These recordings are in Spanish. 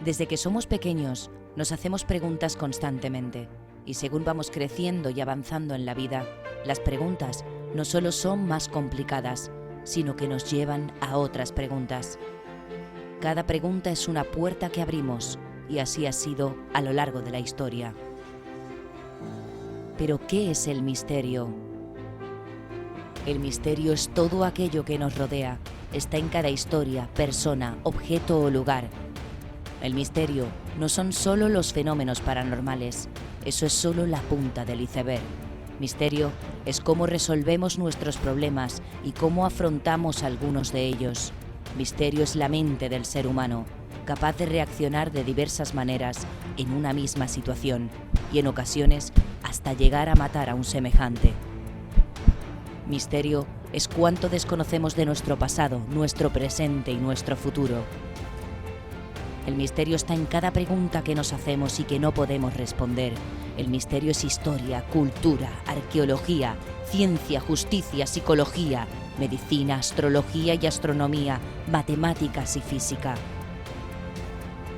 Desde que somos pequeños, nos hacemos preguntas constantemente, y según vamos creciendo y avanzando en la vida, las preguntas no solo son más complicadas, sino que nos llevan a otras preguntas. Cada pregunta es una puerta que abrimos, y así ha sido a lo largo de la historia. ¿Pero qué es el misterio? El misterio es todo aquello que nos rodea, está en cada historia, persona, objeto o lugar. El misterio no son solo los fenómenos paranormales, eso es solo la punta del iceberg. Misterio es cómo resolvemos nuestros problemas y cómo afrontamos algunos de ellos. Misterio es la mente del ser humano, capaz de reaccionar de diversas maneras en una misma situación y en ocasiones hasta llegar a matar a un semejante. Misterio es cuánto desconocemos de nuestro pasado, nuestro presente y nuestro futuro. El misterio está en cada pregunta que nos hacemos y que no podemos responder. El misterio es historia, cultura, arqueología, ciencia, justicia, psicología, medicina, astrología y astronomía, matemáticas y física.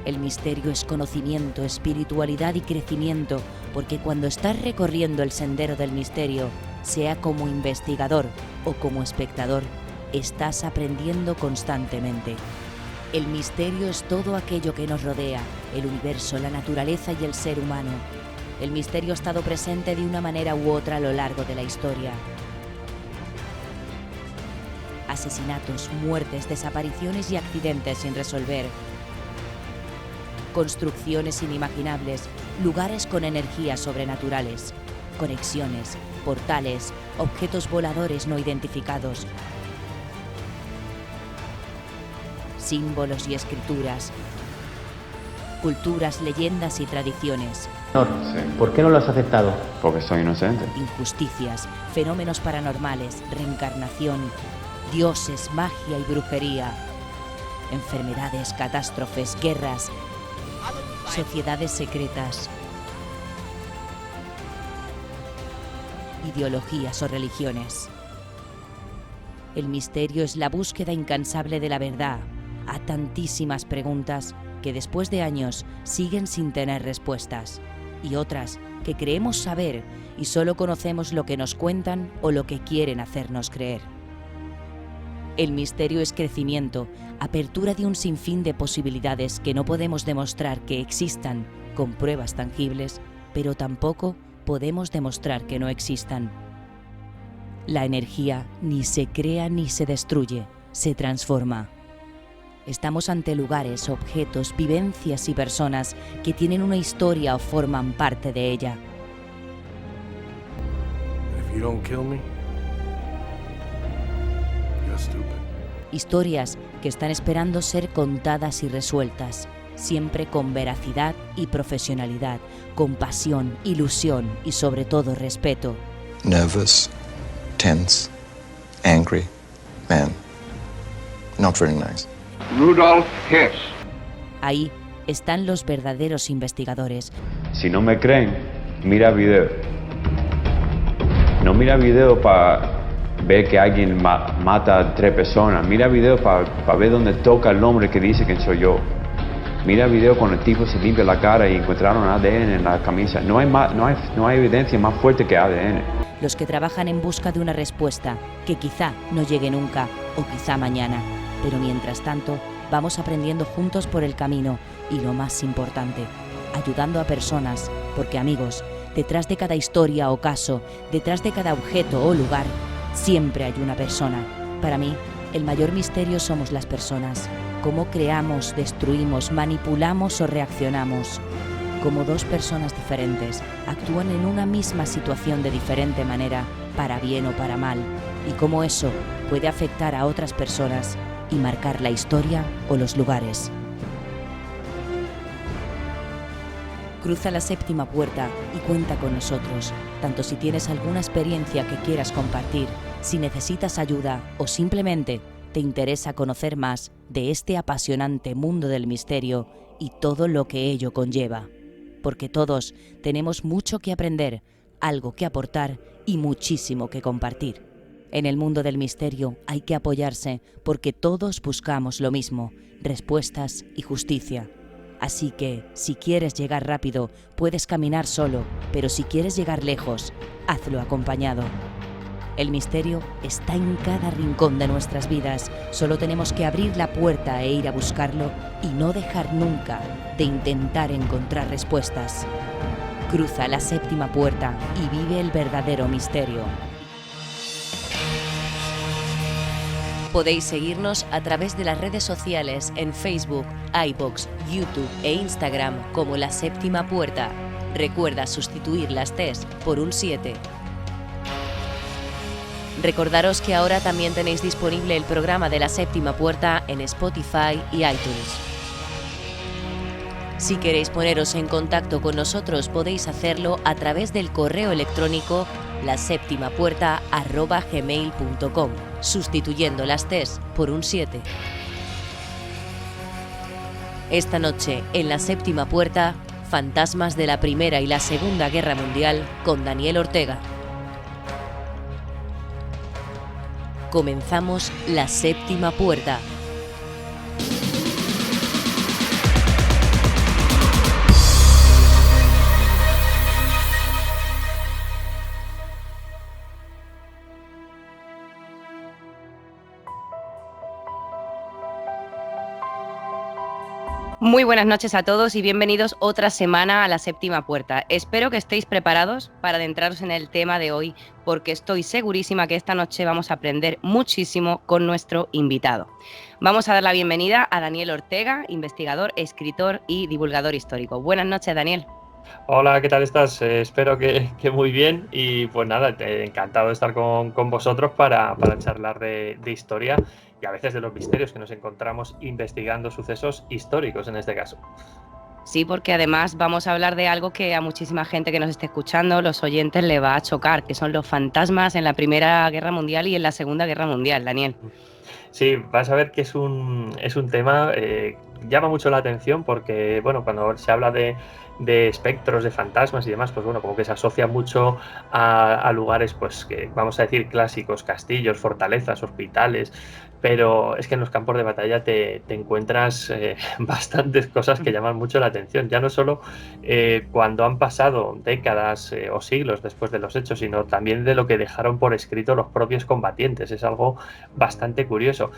El misterio es conocimiento, espiritualidad y crecimiento, porque cuando estás recorriendo el sendero del misterio, sea como investigador o como espectador, estás aprendiendo constantemente. El misterio es todo aquello que nos rodea, el universo, la naturaleza y el ser humano. El misterio ha estado presente de una manera u otra a lo largo de la historia. Asesinatos, muertes, desapariciones y accidentes sin resolver. Construcciones inimaginables, lugares con energías sobrenaturales, conexiones, portales, objetos voladores no identificados, símbolos y escrituras, culturas, leyendas y tradiciones. Señor, ¿por qué no lo has aceptado? Porque soy inocente. Injusticias, fenómenos paranormales, reencarnación, dioses, magia y brujería, enfermedades, catástrofes, guerras, sociedades secretas, ideologías o religiones. El misterio es la búsqueda incansable de la verdad a tantísimas preguntas que después de años siguen sin tener respuestas, y otras que creemos saber y solo conocemos lo que nos cuentan o lo que quieren hacernos creer. El misterio es crecimiento, apertura de un sinfín de posibilidades que no podemos demostrar que existan con pruebas tangibles, pero tampoco podemos demostrar que no existan. La energía ni se crea ni se destruye, se transforma. Estamos ante lugares, objetos, vivencias y personas que tienen una historia o forman parte de ella. If you don't kill me, you're stupid. Historias que están esperando ser contadas y resueltas, siempre con veracidad y profesionalidad, con pasión, ilusión y sobre todo respeto. Nervous, tense, angry man. Not very nice. Rudolf Hess. Ahí están los verdaderos investigadores. Si no me creen, mira video. No mira video para ver que alguien mata a 3 personas. Mira video para ver dónde toca el hombre que dice que soy yo. Mira video cuando el tipo se limpia la cara y encontraron ADN en la camisa. No hay evidencia más fuerte que ADN. Los que trabajan en busca de una respuesta que quizá no llegue nunca o quizá mañana. Pero mientras tanto, vamos aprendiendo juntos por el camino y lo más importante, ayudando a personas, porque amigos, detrás de cada historia o caso, detrás de cada objeto o lugar, siempre hay una persona. Para mí, el mayor misterio somos las personas. Cómo creamos, destruimos, manipulamos o reaccionamos. Cómo 2 personas diferentes actúan en una misma situación de diferente manera, para bien o para mal, y cómo eso puede afectar a otras personas y marcar la historia o los lugares. Cruza la 7ª puerta y cuenta con nosotros, tanto si tienes alguna experiencia que quieras compartir, si necesitas ayuda o simplemente te interesa conocer más de este apasionante mundo del misterio y todo lo que ello conlleva. Porque todos tenemos mucho que aprender, algo que aportar y muchísimo que compartir. En el mundo del misterio hay que apoyarse porque todos buscamos lo mismo, respuestas y justicia. Así que, si quieres llegar rápido, puedes caminar solo, pero si quieres llegar lejos, hazlo acompañado. El misterio está en cada rincón de nuestras vidas. Solo tenemos que abrir la puerta e ir a buscarlo y no dejar nunca de intentar encontrar respuestas. Cruza la séptima puerta y vive el verdadero misterio. Podéis seguirnos a través de las redes sociales en Facebook, iVoox, YouTube e Instagram como La Séptima Puerta. Recuerda sustituir las T's por un 7. Recordaros que ahora también tenéis disponible el programa de La Séptima Puerta en Spotify y iTunes. Si queréis poneros en contacto con nosotros, podéis hacerlo a través del correo electrónico laseptimapuerta@gmail.com, sustituyendo las T's por un 7. Esta noche, en La Séptima Puerta, fantasmas de la Primera y la Segunda Guerra Mundial con Daniel Ortega. Comenzamos La Séptima Puerta. Muy buenas noches a todos y bienvenidos otra semana a La Séptima Puerta. Espero que estéis preparados para adentraros en el tema de hoy, porque estoy segurísima que esta noche vamos a aprender muchísimo con nuestro invitado. Vamos a dar la bienvenida a Daniel Ortega, investigador, escritor y divulgador histórico. Buenas noches, Daniel. Hola, ¿qué tal estás? Espero que muy bien y pues nada, encantado de estar con vosotros para charlar de historia y a veces de los misterios que nos encontramos investigando sucesos históricos en este caso. Sí, porque además vamos a hablar de algo que a muchísima gente que nos esté escuchando, los oyentes, le va a chocar, que son los fantasmas en la Primera Guerra Mundial y en la Segunda Guerra Mundial, Daniel. Sí, vas a ver que es un tema llama mucho la atención porque, bueno, cuando se habla de espectros, de fantasmas y demás, pues bueno, como que se asocia mucho a lugares, pues que vamos a decir clásicos, castillos, fortalezas, hospitales, pero es que en los campos de batalla te encuentras bastantes cosas que llaman mucho la atención, ya no solo cuando han pasado décadas o siglos después de los hechos, sino también de lo que dejaron por escrito los propios combatientes. Es algo bastante curioso.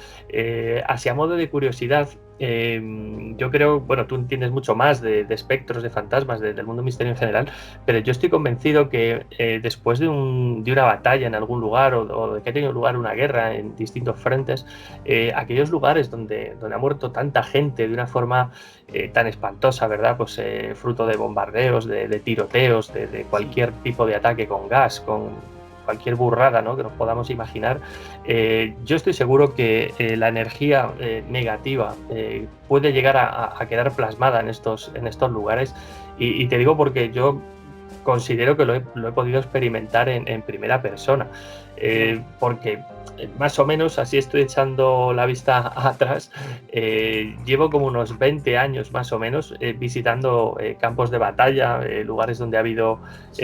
Así a modo de curiosidad, yo creo, bueno, tú entiendes mucho más de espectros, de fantasmas, del mundo misterio en general, pero yo estoy convencido que después de una batalla en algún lugar o de que ha tenido lugar una guerra en distintos frentes, aquellos lugares donde ha muerto tanta gente de una forma tan espantosa, ¿verdad? Pues fruto de bombardeos, de tiroteos, de cualquier tipo de ataque con gas, con cualquier burrada, ¿no?, que nos podamos imaginar. Yo estoy seguro que la energía negativa puede llegar a quedar plasmada en estos lugares y te digo porque yo considero que lo he podido experimentar en primera persona, porque más o menos, así estoy echando la vista atrás, llevo como unos 20 años más o menos visitando campos de batalla, lugares donde ha habido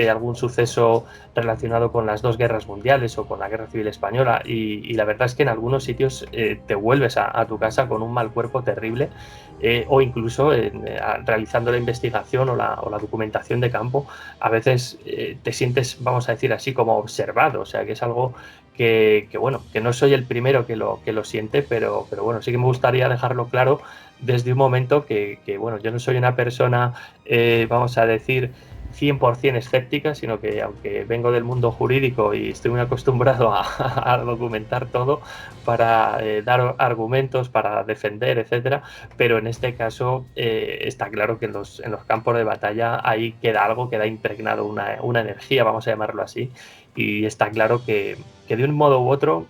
algún suceso relacionado con las dos guerras mundiales o con la Guerra Civil Española y la verdad es que en algunos sitios te vuelves a tu casa con un mal cuerpo terrible, o incluso realizando la investigación o la documentación de campo, a veces te sientes, vamos a decir así, como observado, o sea que es algo que bueno, que no soy el primero que lo siente, pero bueno, sí que me gustaría dejarlo claro desde un momento que bueno, yo no soy una persona, vamos a decir, 100% escéptica, sino que aunque vengo del mundo jurídico y estoy muy acostumbrado a documentar todo para dar argumentos, para defender, etcétera, pero en este caso está claro que en los campos de batalla ahí queda algo, queda impregnado una energía, vamos a llamarlo así, y está claro que de un modo u otro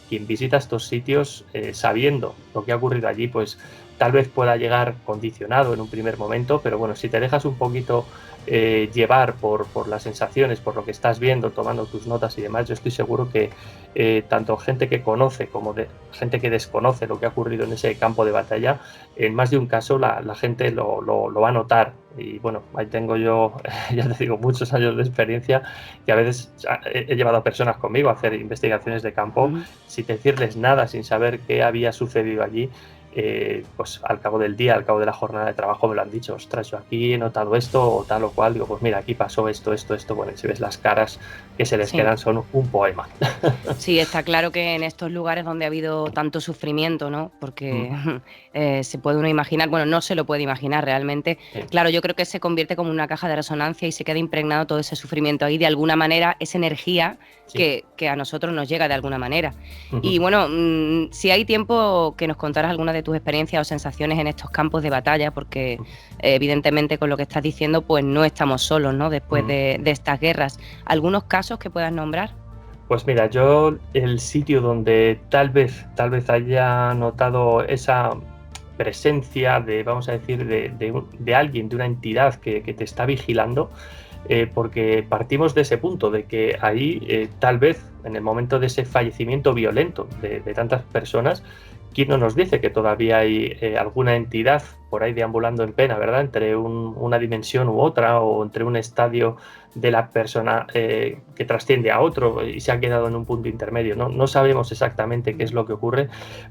quien visita estos sitios sabiendo lo que ha ocurrido allí, pues tal vez pueda llegar condicionado en un primer momento, pero bueno, si te dejas un poquito llevar por las sensaciones, por lo que estás viendo, tomando tus notas y demás, yo estoy seguro que tanto gente que conoce como gente que desconoce lo que ha ocurrido en ese campo de batalla, en más de un caso la gente lo va a notar. Y bueno, ahí tengo yo, ya te digo, muchos años de experiencia que a veces he llevado a personas conmigo a hacer investigaciones de campo sin decirles nada, sin saber qué había sucedido allí. pues al cabo del día, al cabo de la jornada de trabajo me lo han dicho, ostras, yo aquí he notado esto o tal o cual, digo, pues mira, aquí pasó esto, bueno, y si ves las caras que se les quedan son un poema. Sí, está claro que en estos lugares donde ha habido tanto sufrimiento, ¿no? Porque se puede uno imaginar, bueno, no se lo puede imaginar realmente. Claro, yo creo que se convierte como una caja de resonancia y se queda impregnado todo ese sufrimiento ahí, de alguna manera, esa energía que a nosotros nos llega de alguna manera. Y bueno, si hay tiempo que nos contaras alguna de tus experiencias o sensaciones en estos campos de batalla, porque evidentemente con lo que estás diciendo, pues no estamos solos, ¿no? Después de estas guerras. ¿Algunos casos que puedas nombrar? Pues mira, yo el sitio donde tal vez haya notado esa presencia de, vamos a decir, de alguien, de una entidad que te está vigilando, porque partimos de ese punto, de que ahí tal vez en el momento de ese fallecimiento violento de tantas personas, ¿quién no nos dice que todavía hay alguna entidad por ahí deambulando en pena, ¿verdad? Entre una dimensión u otra, o entre un estadio de la persona que trasciende a otro y se ha quedado en un punto intermedio. No sabemos exactamente qué es lo que ocurre,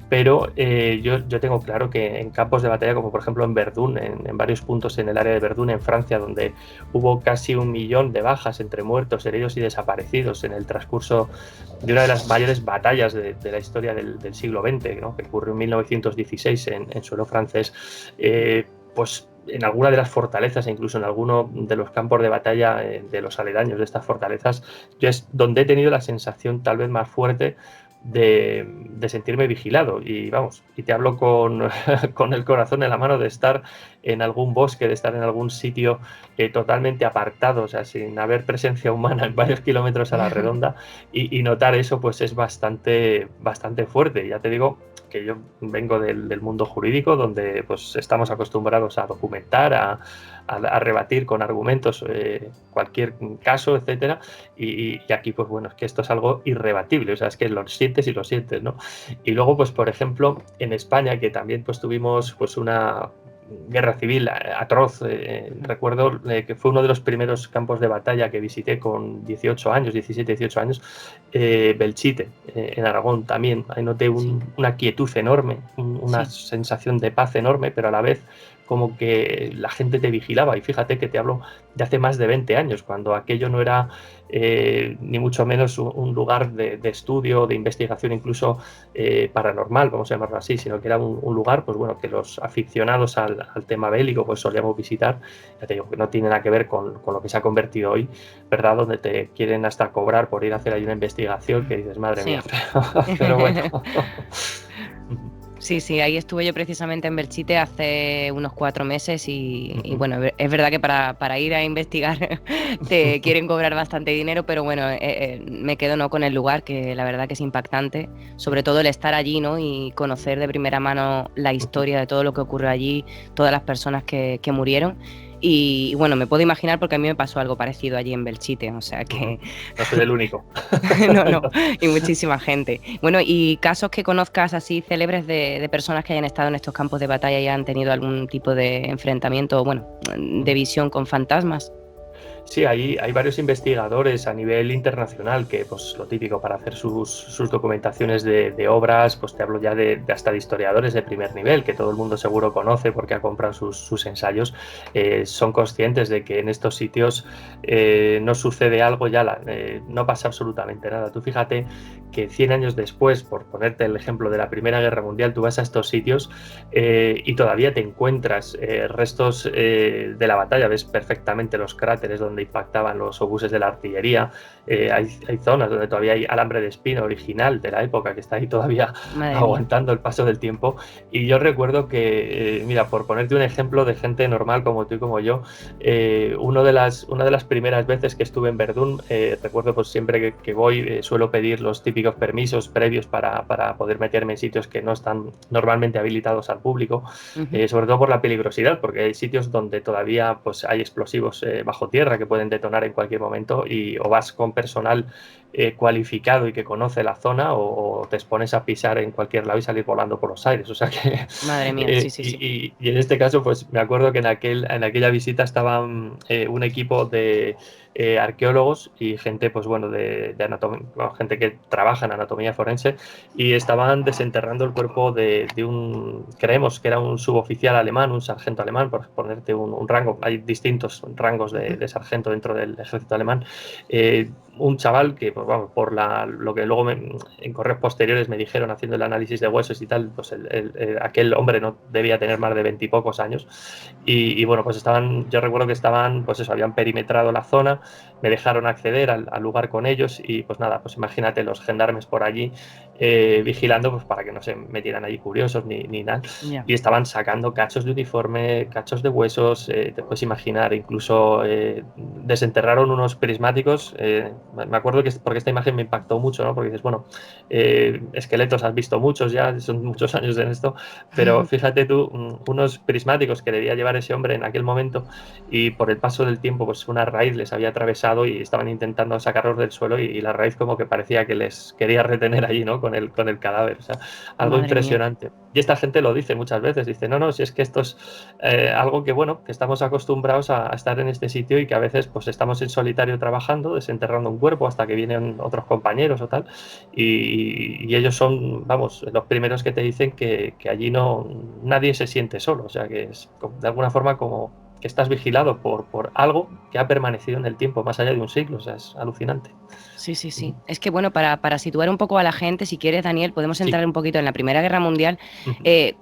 pero yo tengo claro que en campos de batalla, como por ejemplo en Verdún, en varios puntos en el área de Verdún, en Francia, donde hubo casi 1 millón de bajas entre muertos, heridos y desaparecidos en el transcurso de una de las mayores batallas de la historia del siglo XX, ¿no? Que ocurrió en 1916 en suelo francés, pues en alguna de las fortalezas e incluso en alguno de los campos de batalla de los aledaños de estas fortalezas, yo es donde he tenido la sensación tal vez más fuerte de sentirme vigilado. Y vamos, y te hablo con el corazón en la mano, de estar en algún bosque, de estar en algún sitio totalmente apartado, o sea, sin haber presencia humana en varios kilómetros a la redonda, y notar eso pues es bastante fuerte. Ya te digo que yo vengo del mundo jurídico, donde pues estamos acostumbrados a documentar, a rebatir con argumentos cualquier caso, etcétera, y aquí pues bueno, es que esto es algo irrebatible, o sea, es que lo sientes y lo sientes, ¿no? Y luego pues por ejemplo en España, que también pues tuvimos pues una guerra civil atroz, recuerdo que fue uno de los primeros campos de batalla que visité con 18 años, 17, 18 años, Belchite, en Aragón también. Ahí noté una quietud enorme, una sensación de paz enorme, pero a la vez como que la gente te vigilaba. Y fíjate que te hablo de hace más de 20 años, cuando aquello no era ni mucho menos un lugar de estudio, de investigación incluso paranormal, vamos a llamarlo así, sino que era un lugar, pues bueno, que los aficionados al tema bélico pues solíamos visitar. Ya te digo que no tiene nada que ver con lo que se ha convertido hoy, ¿verdad? Donde te quieren hasta cobrar por ir a hacer ahí una investigación, que dices, madre mía, pero bueno. Sí, ahí estuve yo precisamente en Belchite hace unos 4 meses y bueno, es verdad que para ir a investigar te quieren cobrar bastante dinero, pero bueno, me quedo con el lugar, que la verdad que es impactante, sobre todo el estar allí, ¿no? Y conocer de primera mano la historia de todo lo que ocurrió allí, todas las personas que murieron. Y bueno, me puedo imaginar porque a mí me pasó algo parecido allí en Belchite, o sea que... No soy el único. No, y muchísima gente. Bueno, y casos que conozcas así célebres de personas que hayan estado en estos campos de batalla y han tenido algún tipo de enfrentamiento, bueno, de visión con fantasmas. Sí, hay varios investigadores a nivel internacional que, pues lo típico, para hacer sus documentaciones de obras, pues te hablo ya de hasta de historiadores de primer nivel, que todo el mundo seguro conoce porque ha comprado sus ensayos, son conscientes de que en estos sitios no sucede algo, no pasa absolutamente nada. Tú fíjate que 100 años después, por ponerte el ejemplo de la Primera Guerra Mundial, tú vas a estos sitios y todavía te encuentras restos de la batalla, ves perfectamente los cráteres donde impactaban los obuses de la artillería, hay zonas donde todavía hay alambre de espino original de la época que está ahí todavía aguantando el paso del tiempo. Y yo recuerdo que, mira, por ponerte un ejemplo de gente normal como tú y como yo, una de las primeras veces que estuve en Verdún, recuerdo pues siempre que voy suelo pedir los típicos permisos previos para poder meterme en sitios que no están normalmente habilitados al público, sobre todo por la peligrosidad, porque hay sitios donde todavía pues hay explosivos bajo tierra que pueden detonar en cualquier momento, o vas con personal cualificado y que conoce la zona, o te expones a pisar en cualquier lado y salir volando por los aires. O sea que... Madre mía, sí. Y en este caso, pues me acuerdo que en aquella visita estaban un equipo de arqueólogos y gente, pues bueno, de anatomía, gente que trabaja en anatomía forense, y estaban desenterrando el cuerpo de creemos que era un suboficial alemán, un sargento alemán, por ponerte un rango. Hay distintos rangos de sargento dentro del ejército alemán. Un chaval que, pues vamos, por lo que luego en correos posteriores me dijeron, haciendo el análisis de huesos y tal, pues aquel hombre no debía tener más de 20 y pocos años. Y bueno, pues yo recuerdo que estaban, pues eso, habían perimetrado la zona, me dejaron acceder al lugar con ellos, y pues nada, pues imagínate los gendarmes por allí vigilando, pues para que no se metieran allí curiosos ni nada. Yeah. Y estaban sacando cachos de uniforme, cachos de huesos, te puedes imaginar, incluso desenterraron unos prismáticos. Me acuerdo porque esta imagen me impactó mucho, ¿no? Porque dices, bueno, esqueletos has visto muchos ya, son muchos años en esto, pero fíjate tú, unos prismáticos que debía llevar ese hombre en aquel momento, y por el paso del tiempo, pues una raíz les había atravesado y estaban intentando sacarlos del suelo, y la raíz como que parecía que les quería retener allí, ¿no? Con el cadáver. O sea, algo Madre impresionante. mía. Y esta gente lo dice muchas veces, dice, no, si es que esto es algo que, bueno, que estamos acostumbrados a estar en este sitio, y que a veces pues estamos en solitario trabajando, desenterrando un cuerpo hasta que vienen otros compañeros o tal, y ellos son, vamos, los primeros que te dicen que allí nadie se siente solo. O sea, que es de alguna forma como que estás vigilado por algo que ha permanecido en el tiempo más allá de un siglo. O sea, es alucinante. Sí. Es que bueno, para situar un poco a la gente, si quieres, Daniel, podemos entrar un poquito en la Primera Guerra Mundial.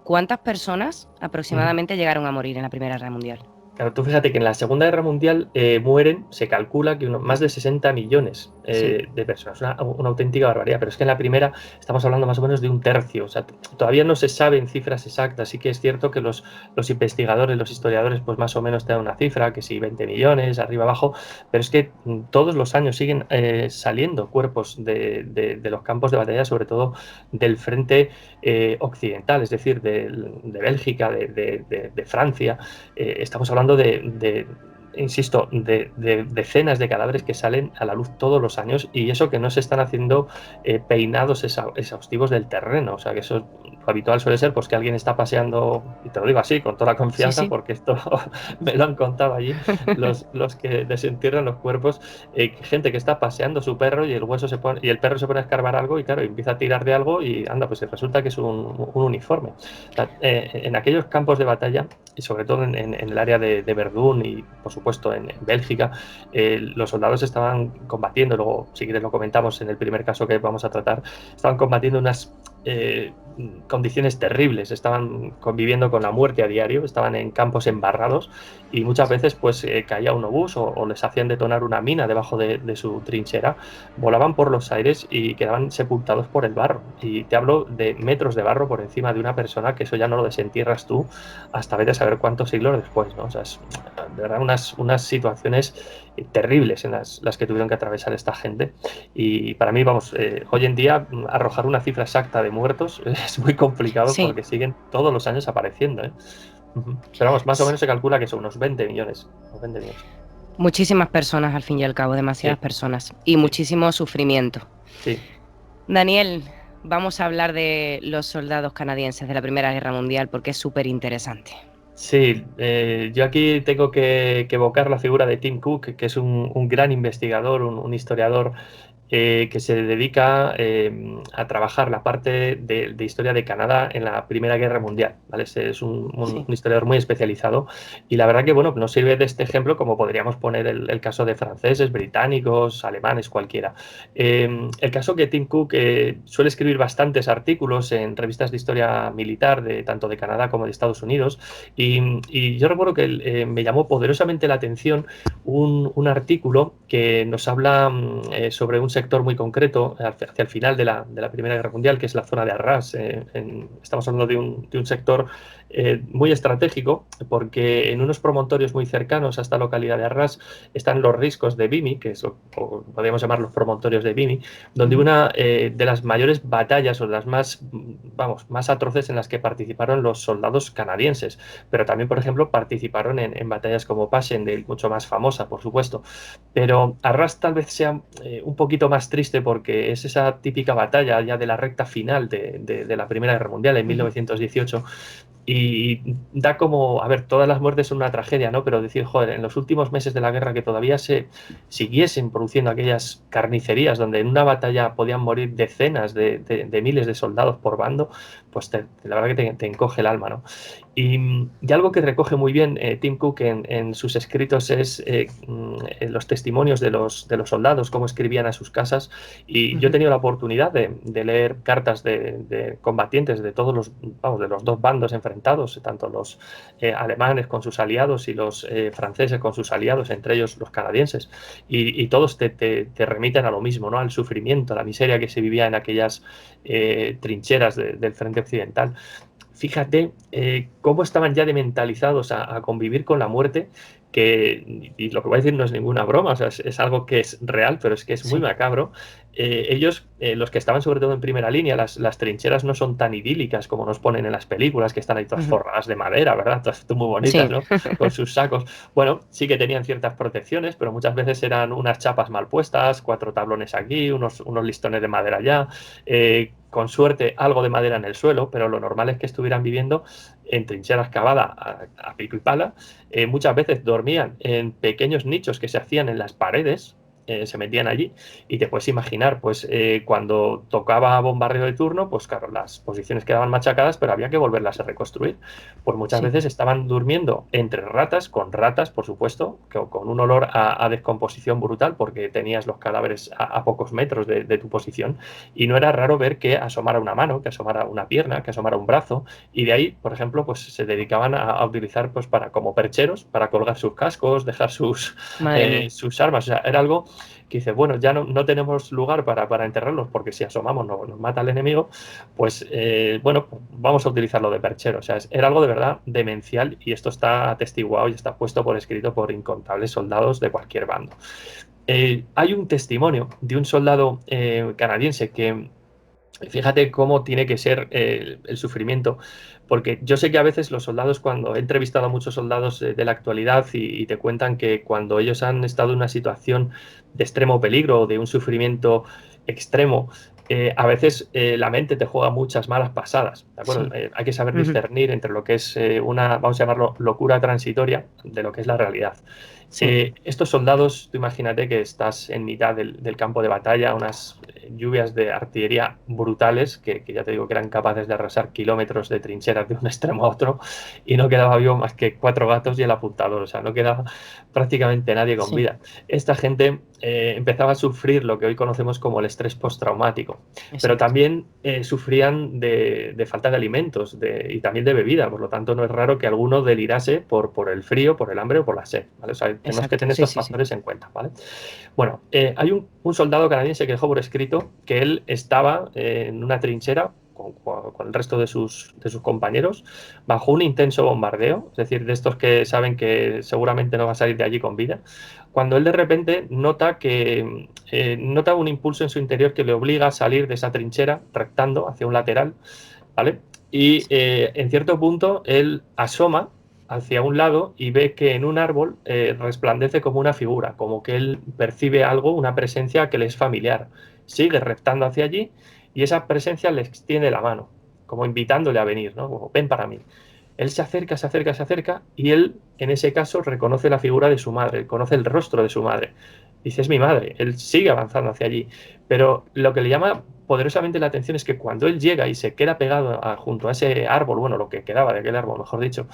¿Cuántas personas aproximadamente llegaron a morir en la Primera Guerra Mundial? Claro, tú fíjate que en la Segunda Guerra Mundial mueren, se calcula que más de 60 millones de personas, una auténtica barbaridad, pero es que en la primera estamos hablando más o menos de un tercio. O sea, todavía no se saben cifras exactas. Sí que es cierto que los investigadores, los historiadores, pues más o menos te dan una cifra, que sí, 20 millones, arriba abajo, pero es que todos los años siguen saliendo cuerpos de los campos de batalla, sobre todo del frente occidental, es decir, de Bélgica, de Francia. Estamos hablando insisto, de decenas de cadáveres que salen a la luz todos los años, y eso que no se están haciendo peinados exhaustivos del terreno. O sea, que eso lo habitual suele ser pues que alguien está paseando, y te lo digo así con toda la confianza, Sí. porque esto me lo han contado allí los que desentierran los cuerpos, gente que está paseando su perro, y el perro se pone a escarbar algo, y claro, empieza a tirar de algo, y anda, pues resulta que es un uniforme. O sea, en aquellos campos de batalla, y sobre todo en el área de Verdún, y por supuesto en Bélgica, los soldados estaban combatiendo, luego si quieres lo comentamos en el primer caso que vamos a tratar, estaban combatiendo unas condiciones terribles, estaban conviviendo con la muerte a diario, estaban en campos embarrados, y muchas veces pues caía un obús o les hacían detonar una mina debajo de su trinchera, volaban por los aires y quedaban sepultados por el barro. Y te hablo de metros de barro por encima de una persona, que eso ya no lo desentierras tú hasta vete a saber cuántos siglos después, ¿no? O sea, es de verdad unas situaciones terribles en las que tuvieron que atravesar esta gente. Y para mí, vamos, hoy en día arrojar una cifra exacta de muertos es muy complicado, porque siguen todos los años apareciendo, ¿eh? Pero vamos, más o menos se calcula que son unos 20 millones. Muchísimas personas, al fin y al cabo, demasiadas personas, y muchísimo sufrimiento. Sí. Daniel, vamos a hablar de los soldados canadienses de la Primera Guerra Mundial, porque es súper interesante. Sí, yo aquí tengo que evocar la figura de Tim Cook, que es un gran investigador, un historiador que se dedica a trabajar la parte de historia de Canadá en la Primera Guerra Mundial, ¿vale? Es un historiador muy especializado, y la verdad que bueno, nos sirve de este ejemplo, como podríamos poner el caso de franceses, británicos, alemanes, cualquiera. El caso que Tim Cook suele escribir bastantes artículos en revistas de historia militar, tanto de Canadá como de Estados Unidos, y yo recuerdo que me llamó poderosamente la atención un artículo que nos habla sobre un sector muy concreto hacia el final de la Primera Guerra Mundial, que es la zona de Arras. Estamos hablando de un sector muy estratégico, porque en unos promontorios muy cercanos a esta localidad de Arras están los riscos de Vimy, que podríamos llamar los promontorios de Vimy, donde una de las mayores batallas, o de las más atroces, en las que participaron los soldados canadienses, pero también, por ejemplo, participaron en batallas como Passchendaele, mucho más famosa, por supuesto. Pero Arras tal vez sea un poquito momento más triste porque es esa típica batalla ya de la recta final de la Primera Guerra Mundial en 1918. Y da como, a ver, todas las muertes son una tragedia, ¿no? Pero decir, joder, en los últimos meses de la guerra que todavía se siguiesen produciendo aquellas carnicerías donde en una batalla podían morir decenas de miles de soldados por bando, pues la verdad que te encoge el alma, ¿no? Y algo que recoge muy bien Tim Cook en sus escritos es los testimonios de los soldados, cómo escribían a sus casas. Y yo he tenido la oportunidad de leer cartas de combatientes de todos de los dos bandos enfrentados, tanto los alemanes con sus aliados y los franceses con sus aliados, entre ellos los canadienses. Y todos te remiten a lo mismo, ¿no? Al sufrimiento, a la miseria que se vivía en aquellas trincheras del frente occidental. Fíjate cómo estaban ya mentalizados a convivir con la muerte, y lo que voy a decir no es ninguna broma, o sea, es algo que es real, pero es que es muy macabro. Ellos, los que estaban sobre todo en primera línea, las trincheras no son tan idílicas como nos ponen en las películas, que están ahí todas forradas de madera, ¿verdad? Todas muy bonitas, ¿no? Con sus sacos. Bueno, sí que tenían ciertas protecciones, pero muchas veces eran unas chapas mal puestas, 4 tablones aquí, unos listones de madera allá, con suerte algo de madera en el suelo, pero lo normal es que estuvieran viviendo en trincheras cavadas a pico y pala. Muchas veces dormían en pequeños nichos que se hacían en las paredes, se metían allí, y te puedes imaginar, pues cuando tocaba bombardeo de turno, pues claro, las posiciones quedaban machacadas, pero había que volverlas a reconstruir. Pues muchas veces estaban durmiendo entre ratas, con ratas, por supuesto, con un olor a descomposición brutal, porque tenías los cadáveres a pocos metros de tu posición, y no era raro ver que asomara una mano, que asomara una pierna, que asomara un brazo, y de ahí, por ejemplo, pues se dedicaban a utilizar pues como percheros, para colgar sus cascos, dejar sus armas. O sea, era algo que dice, bueno, ya no tenemos lugar para enterrarlos, porque si asomamos nos mata el enemigo, pues bueno, vamos a utilizarlo de perchero. O sea, era algo de verdad demencial, y esto está atestiguado y está puesto por escrito por incontables soldados de cualquier bando. Hay un testimonio de un soldado canadiense que, fíjate cómo tiene que ser el sufrimiento, porque yo sé que a veces los soldados, cuando he entrevistado a muchos soldados de la actualidad y te cuentan que cuando ellos han estado en una situación de extremo peligro o de un sufrimiento extremo, a veces la mente te juega muchas malas pasadas, ¿de acuerdo? Hay que saber discernir entre lo que es vamos a llamarlo, locura transitoria, de lo que es la realidad. Estos soldados, tú imagínate que estás en mitad del campo de batalla, unas lluvias de artillería brutales, que ya te digo que eran capaces de arrasar kilómetros de trincheras de un extremo a otro, y no quedaba vivo más que 4 gatos y el apuntador. O sea, no quedaba prácticamente nadie con vida. Esta gente empezaba a sufrir lo que hoy conocemos como el estrés postraumático, pero también sufrían de falta de alimentos y también de bebida. Por lo tanto, no es raro que alguno delirase por el frío, por el hambre o por la sed, ¿vale? O sea, tenemos que tener estos factores en cuenta, ¿vale? Bueno, hay un soldado canadiense que dejó por escrito que él estaba en una trinchera con el resto de sus compañeros bajo un intenso bombardeo, es decir, de estos que saben que seguramente no va a salir de allí con vida, cuando él de repente nota un impulso en su interior que le obliga a salir de esa trinchera rectando hacia un lateral, ¿vale? Y en cierto punto él asoma hacia un lado y ve que en un árbol resplandece como una figura, como que él percibe algo, una presencia que le es familiar. Sigue rectando hacia allí y esa presencia le extiende la mano, como invitándole a venir, ¿no? Como, ven para mí. Él se acerca y él, en ese caso, reconoce la figura de su madre, conoce el rostro de su madre. Dice, es mi madre. Él sigue avanzando hacia allí. Pero lo que le llama poderosamente la atención es que cuando él llega y se queda pegado junto a ese árbol, bueno, lo que quedaba de aquel árbol, mejor dicho,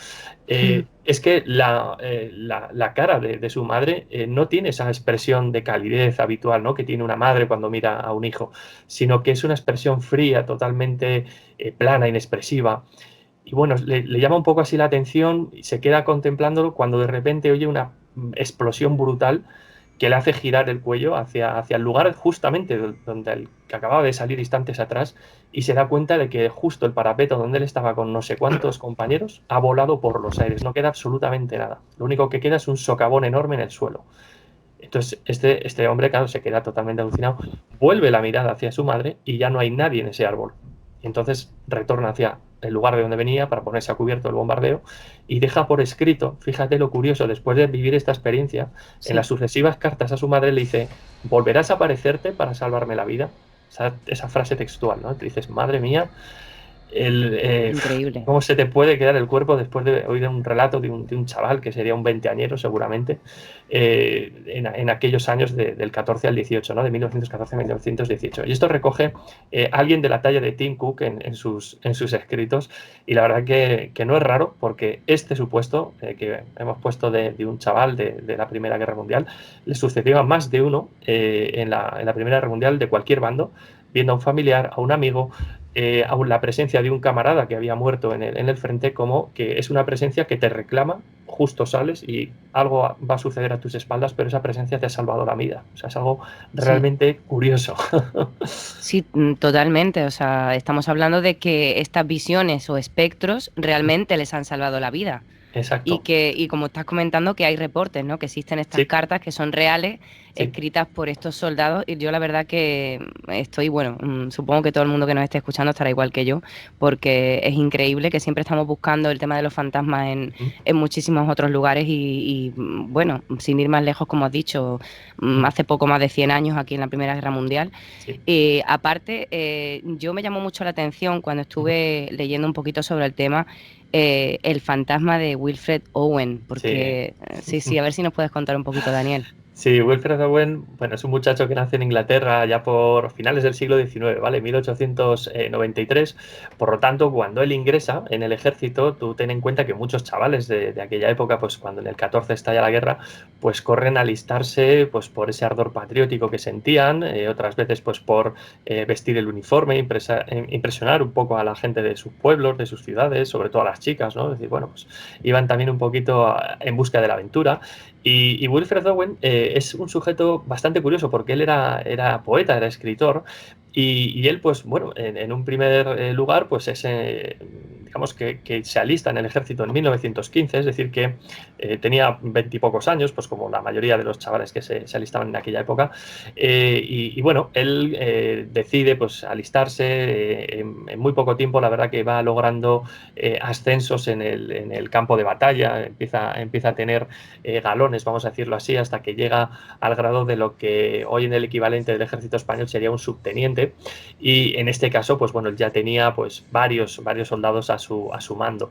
es que la cara de su madre no tiene esa expresión de calidez habitual, ¿no?, que tiene una madre cuando mira a un hijo, sino que es una expresión fría, totalmente plana, inexpresiva. Y bueno, le llama un poco así la atención y se queda contemplándolo cuando de repente oye una explosión brutal que le hace girar el cuello hacia el lugar justamente donde el que acababa de salir instantes atrás, y se da cuenta de que justo el parapeto donde él estaba con no sé cuántos compañeros ha volado por los aires, no queda absolutamente nada. Lo único que queda es un socavón enorme en el suelo. Entonces este hombre, claro, se queda totalmente alucinado, vuelve la mirada hacia su madre y ya no hay nadie en ese árbol. Entonces retorna hacia el lugar de donde venía para ponerse a cubierto del bombardeo y deja por escrito, fíjate lo curioso, después de vivir esta experiencia, en las sucesivas cartas a su madre le dice: ¿volverás a aparecerte para salvarme la vida? Esa frase textual, ¿no? Te dices, madre mía, Increíble. cómo se te puede quedar el cuerpo después de oír un relato de un chaval que sería un veinteañero seguramente, en aquellos años del 14 al 18, ¿no? De 1914 a 1918. Y esto recoge alguien de la talla de Tim Cook en sus escritos, y la verdad que no es raro, porque este supuesto que hemos puesto de un chaval de la Primera Guerra Mundial le sucedió a más de uno en la Primera Guerra Mundial, de cualquier bando, viendo a un familiar, a un amigo, aún la presencia de un camarada que había muerto en el frente, como que es una presencia que te reclama, justo sales y algo va a suceder a tus espaldas, pero esa presencia te ha salvado la vida. O sea, es algo realmente curioso. Sí, totalmente. O sea, estamos hablando de que estas visiones o espectros realmente les han salvado la vida. Exacto. Y como estás comentando, que hay reportes, ¿no? Que existen estas cartas que son reales, escritas por estos soldados. Y yo la verdad que estoy, bueno, supongo que todo el mundo que nos esté escuchando estará igual que yo, porque es increíble que siempre estamos buscando el tema de los fantasmas en muchísimos otros lugares y, bueno, sin ir más lejos, como has dicho, hace poco más de 100 años aquí en la Primera Guerra Mundial. Aparte, yo me llamó mucho la atención cuando estuve leyendo un poquito sobre el tema, el fantasma de Wilfred Owen, porque sí, a ver si nos puedes contar un poquito, Daniel. Sí, Wilfred Owen, bueno, es un muchacho que nace en Inglaterra ya por finales del siglo XIX, ¿vale? 1893. Por lo tanto, cuando él ingresa en el ejército, tú ten en cuenta que muchos chavales de aquella época, pues cuando en el 14 estalla la guerra, pues corren a alistarse pues por ese ardor patriótico que sentían, otras veces pues por vestir el uniforme, impresionar un poco a la gente de sus pueblos, de sus ciudades, sobre todo a las chicas, ¿no? Es decir, bueno, pues iban también un poquito en busca de la aventura. Y Wilfred Owen es un sujeto bastante curioso, porque él era poeta, era escritor, y él, pues bueno, en un primer lugar, pues digamos que se alista en el ejército en 1915, es decir, que tenía 20 y pocos años, pues como la mayoría de los chavales que se alistaban en aquella época, y bueno, él decide pues alistarse en muy poco tiempo. La verdad que va logrando ascensos en el campo de batalla, empieza a tener galones, vamos a decirlo así, hasta que llega al grado de lo que hoy en el equivalente del ejército español sería un subteniente, y en este caso, pues bueno, él ya tenía pues varios soldados a su mando.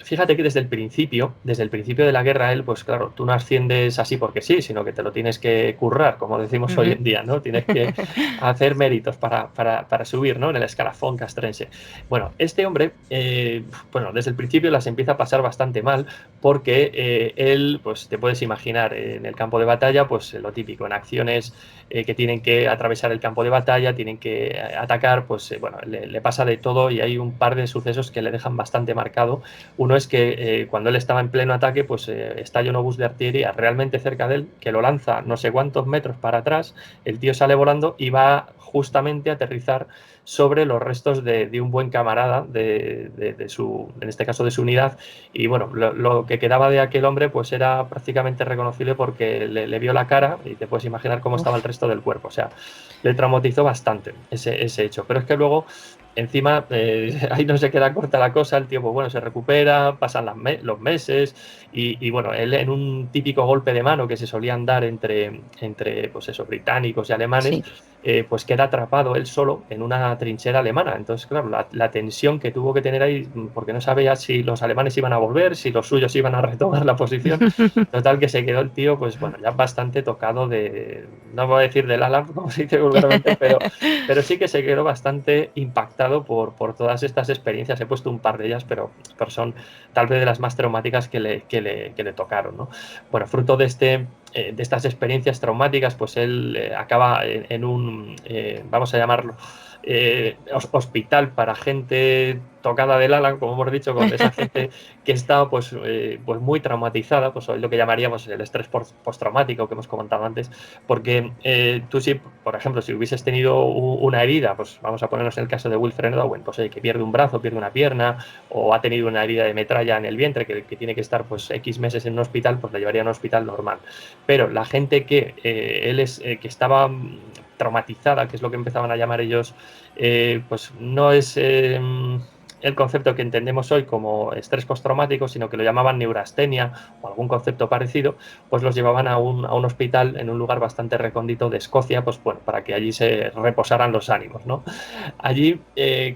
Fíjate que desde el principio de la guerra, él, pues claro, tú no asciendes así porque sí, sino que te lo tienes que currar, como decimos hoy en día, ¿no? Tienes que hacer méritos para subir, ¿no? En el escalafón castrense. Bueno, este hombre, bueno, desde el principio las empieza a pasar bastante mal, porque él, pues te puedes imaginar, en el campo de batalla, pues lo típico, en acciones que tienen que atravesar el campo de batalla, tienen que atacar, pues bueno, le pasa de todo, y hay un par de sucesos que le dejan bastante marcado. Uno es que cuando él estaba en pleno ataque, pues estalla un obús de artillería realmente cerca de él, que lo lanza no sé cuántos metros para atrás, el tío sale volando y va justamente a aterrizar sobre los restos de un buen camarada en este caso de su unidad, y bueno, lo que quedaba de aquel hombre pues era prácticamente reconocible, porque le vio la cara y te puedes imaginar cómo estaba el resto del cuerpo. O sea, le traumatizó bastante ese hecho. Pero es que luego, encima, ahí no se queda corta la cosa, el tío, pues bueno, se recupera, pasan los meses, y bueno, él, en un típico golpe de mano que se solían dar entre pues eso, británicos y alemanes, pues queda atrapado él solo en una trinchera alemana. Entonces, claro, la tensión que tuvo que tener ahí, porque no sabía si los alemanes iban a volver, si los suyos iban a retomar la posición. Total, que se quedó el tío, pues bueno, ya bastante tocado no voy a decir del ala, como se dice vulgarmente, pero sí que se quedó bastante impactado por todas estas experiencias. He puesto un par de ellas, pero son tal vez de las más traumáticas que le tocaron, ¿no? Bueno, fruto de estas experiencias traumáticas, pues él acaba en un, vamos a llamarlo, hospital para gente tocada del ala, como hemos dicho, con esa gente que está pues muy traumatizada, pues lo que llamaríamos el estrés postraumático que hemos comentado antes, porque tú, si por ejemplo, si hubieses tenido una herida, pues vamos a ponernos en el caso de Wilfred Owen, pues que pierde un brazo, pierde una pierna, o ha tenido una herida de metralla en el vientre que tiene que estar pues X meses en un hospital, pues le llevaría a un hospital normal. Pero la gente que que estaba traumatizada, que es lo que empezaban a llamar ellos, pues no es el concepto que entendemos hoy como estrés postraumático, sino que lo llamaban neurastenia o algún concepto parecido, pues los llevaban a un hospital en un lugar bastante recóndito de Escocia, pues bueno, para que allí se reposaran los ánimos, ¿no? Allí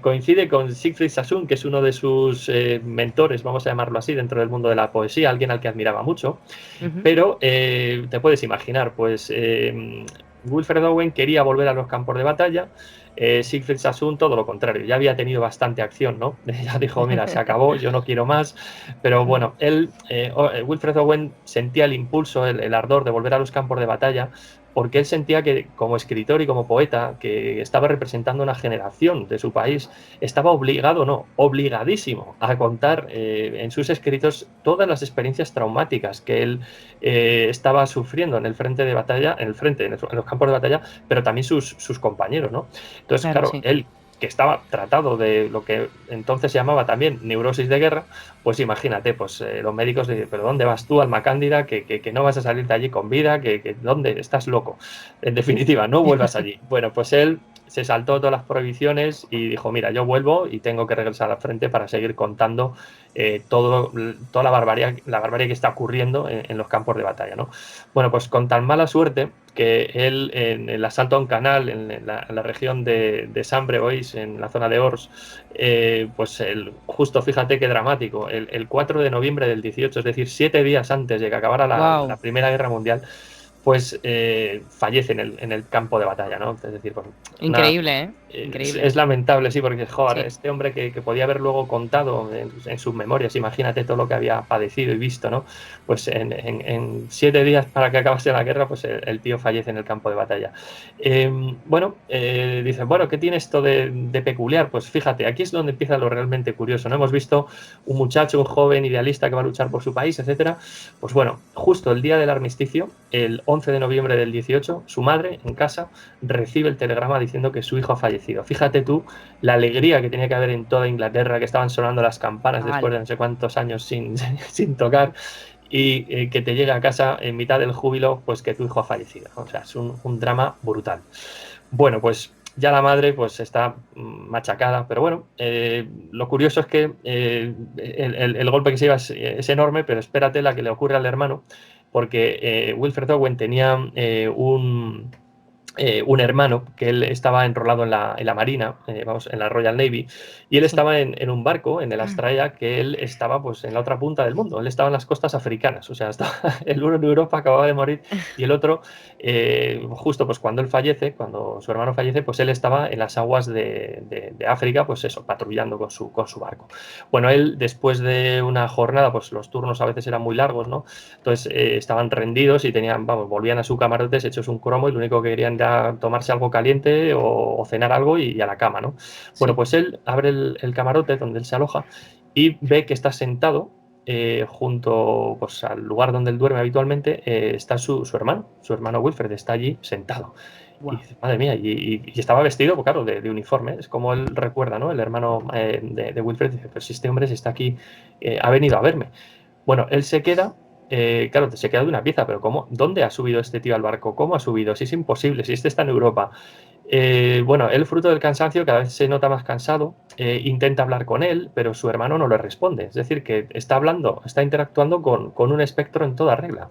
coincide con Siegfried Sassoon, que es uno de sus mentores, vamos a llamarlo así, dentro del mundo de la poesía, alguien al que admiraba mucho, pero te puedes imaginar, pues Wilfred Owen quería volver a los campos de batalla. Siegfried Sassoon todo lo contrario, ya había tenido bastante acción, ¿no? Ya dijo, mira, se acabó, yo no quiero más, pero bueno, Wilfred Owen sentía el impulso, el ardor de volver a los campos de batalla, porque él sentía que como escritor y como poeta, que estaba representando una generación de su país, estaba obligado, no, obligadísimo a contar en sus escritos todas las experiencias traumáticas que él estaba sufriendo en el frente de batalla, en los campos de batalla, pero también sus compañeros, ¿no? Entonces, claro, sí. él, que estaba tratado de lo que entonces se llamaba también neurosis de guerra, pues imagínate, pues los médicos le dicen, pero ¿dónde vas tú, alma cándida? Que no vas a salir de allí con vida, ¿dónde? Estás loco. En definitiva, no vuelvas allí. Bueno, pues él se saltó todas las prohibiciones y dijo, mira, yo vuelvo y tengo que regresar al frente para seguir contando toda la barbarie que está ocurriendo en los campos de batalla, ¿no? Bueno, pues con tan mala suerte que él en el asalto a un canal en la región de Sambre-Oise, en la zona de Ors, pues justo fíjate qué dramático, el 4 de noviembre del 18, es decir, 7 días antes de que acabara la Primera Guerra Mundial, pues fallece en el campo de batalla, ¿no? Es decir, pues, increíble, increíble. Es lamentable, sí, porque, joder, sí. Este hombre que podía haber luego contado en sus memorias, imagínate todo lo que había padecido y visto, ¿no? Pues en 7 días para que acabase la guerra, pues el tío fallece en el campo de batalla. Dice, bueno, ¿qué tiene esto de peculiar? Pues fíjate, aquí es donde empieza lo realmente curioso, ¿no? Hemos visto un muchacho, un joven idealista que va a luchar por su país, etcétera. Pues bueno, justo el día del armisticio, el 11 de noviembre del 18, su madre, en casa, recibe el telegrama diciendo que su hijo ha fallecido. Fíjate tú la alegría que tenía que haber en toda Inglaterra, que estaban sonando las campanas después de no sé cuántos años sin tocar, y que te llega a casa en mitad del júbilo, pues que tu hijo ha fallecido. O sea, es un drama brutal. Bueno, pues ya la madre pues está machacada, pero bueno, lo curioso es que el golpe que se lleva es enorme, pero espérate la que le ocurre al hermano, porque Wilfred Owen tenía un hermano que él estaba enrolado en la Marina, en la Royal Navy, y él estaba en un barco, en el Astraea, que él estaba pues en la otra punta del mundo, él estaba en las costas africanas, o sea, el uno en Europa acababa de morir y el otro, justo pues cuando su hermano fallece, pues él estaba en las aguas de África, pues eso, patrullando con su barco. Bueno, él después de una jornada, pues los turnos a veces eran muy largos, ¿no? Entonces estaban rendidos y volvían a su camarote hechos un cromo y lo único que querían era tomarse algo caliente o cenar algo y a la cama, ¿no? Bueno, pues él abre el camarote donde él se aloja y ve que está sentado junto pues, al lugar donde él duerme habitualmente, está su hermano Wilfred, está allí sentado. Wow. Y dice, madre mía, y estaba vestido, pues, claro, de uniforme, es como él recuerda, ¿no? El hermano de Wilfred dice, pero si este hombre está aquí, ha venido a verme. Bueno, él se queda. Claro, se queda de una pieza, pero ¿cómo? ¿Dónde ha subido este tío al barco? ¿Cómo ha subido? Si es imposible, si este está en Europa. Bueno, él, fruto del cansancio, cada vez se nota más cansado, intenta hablar con él, pero su hermano no le responde. Es decir, que está interactuando con un espectro en toda regla.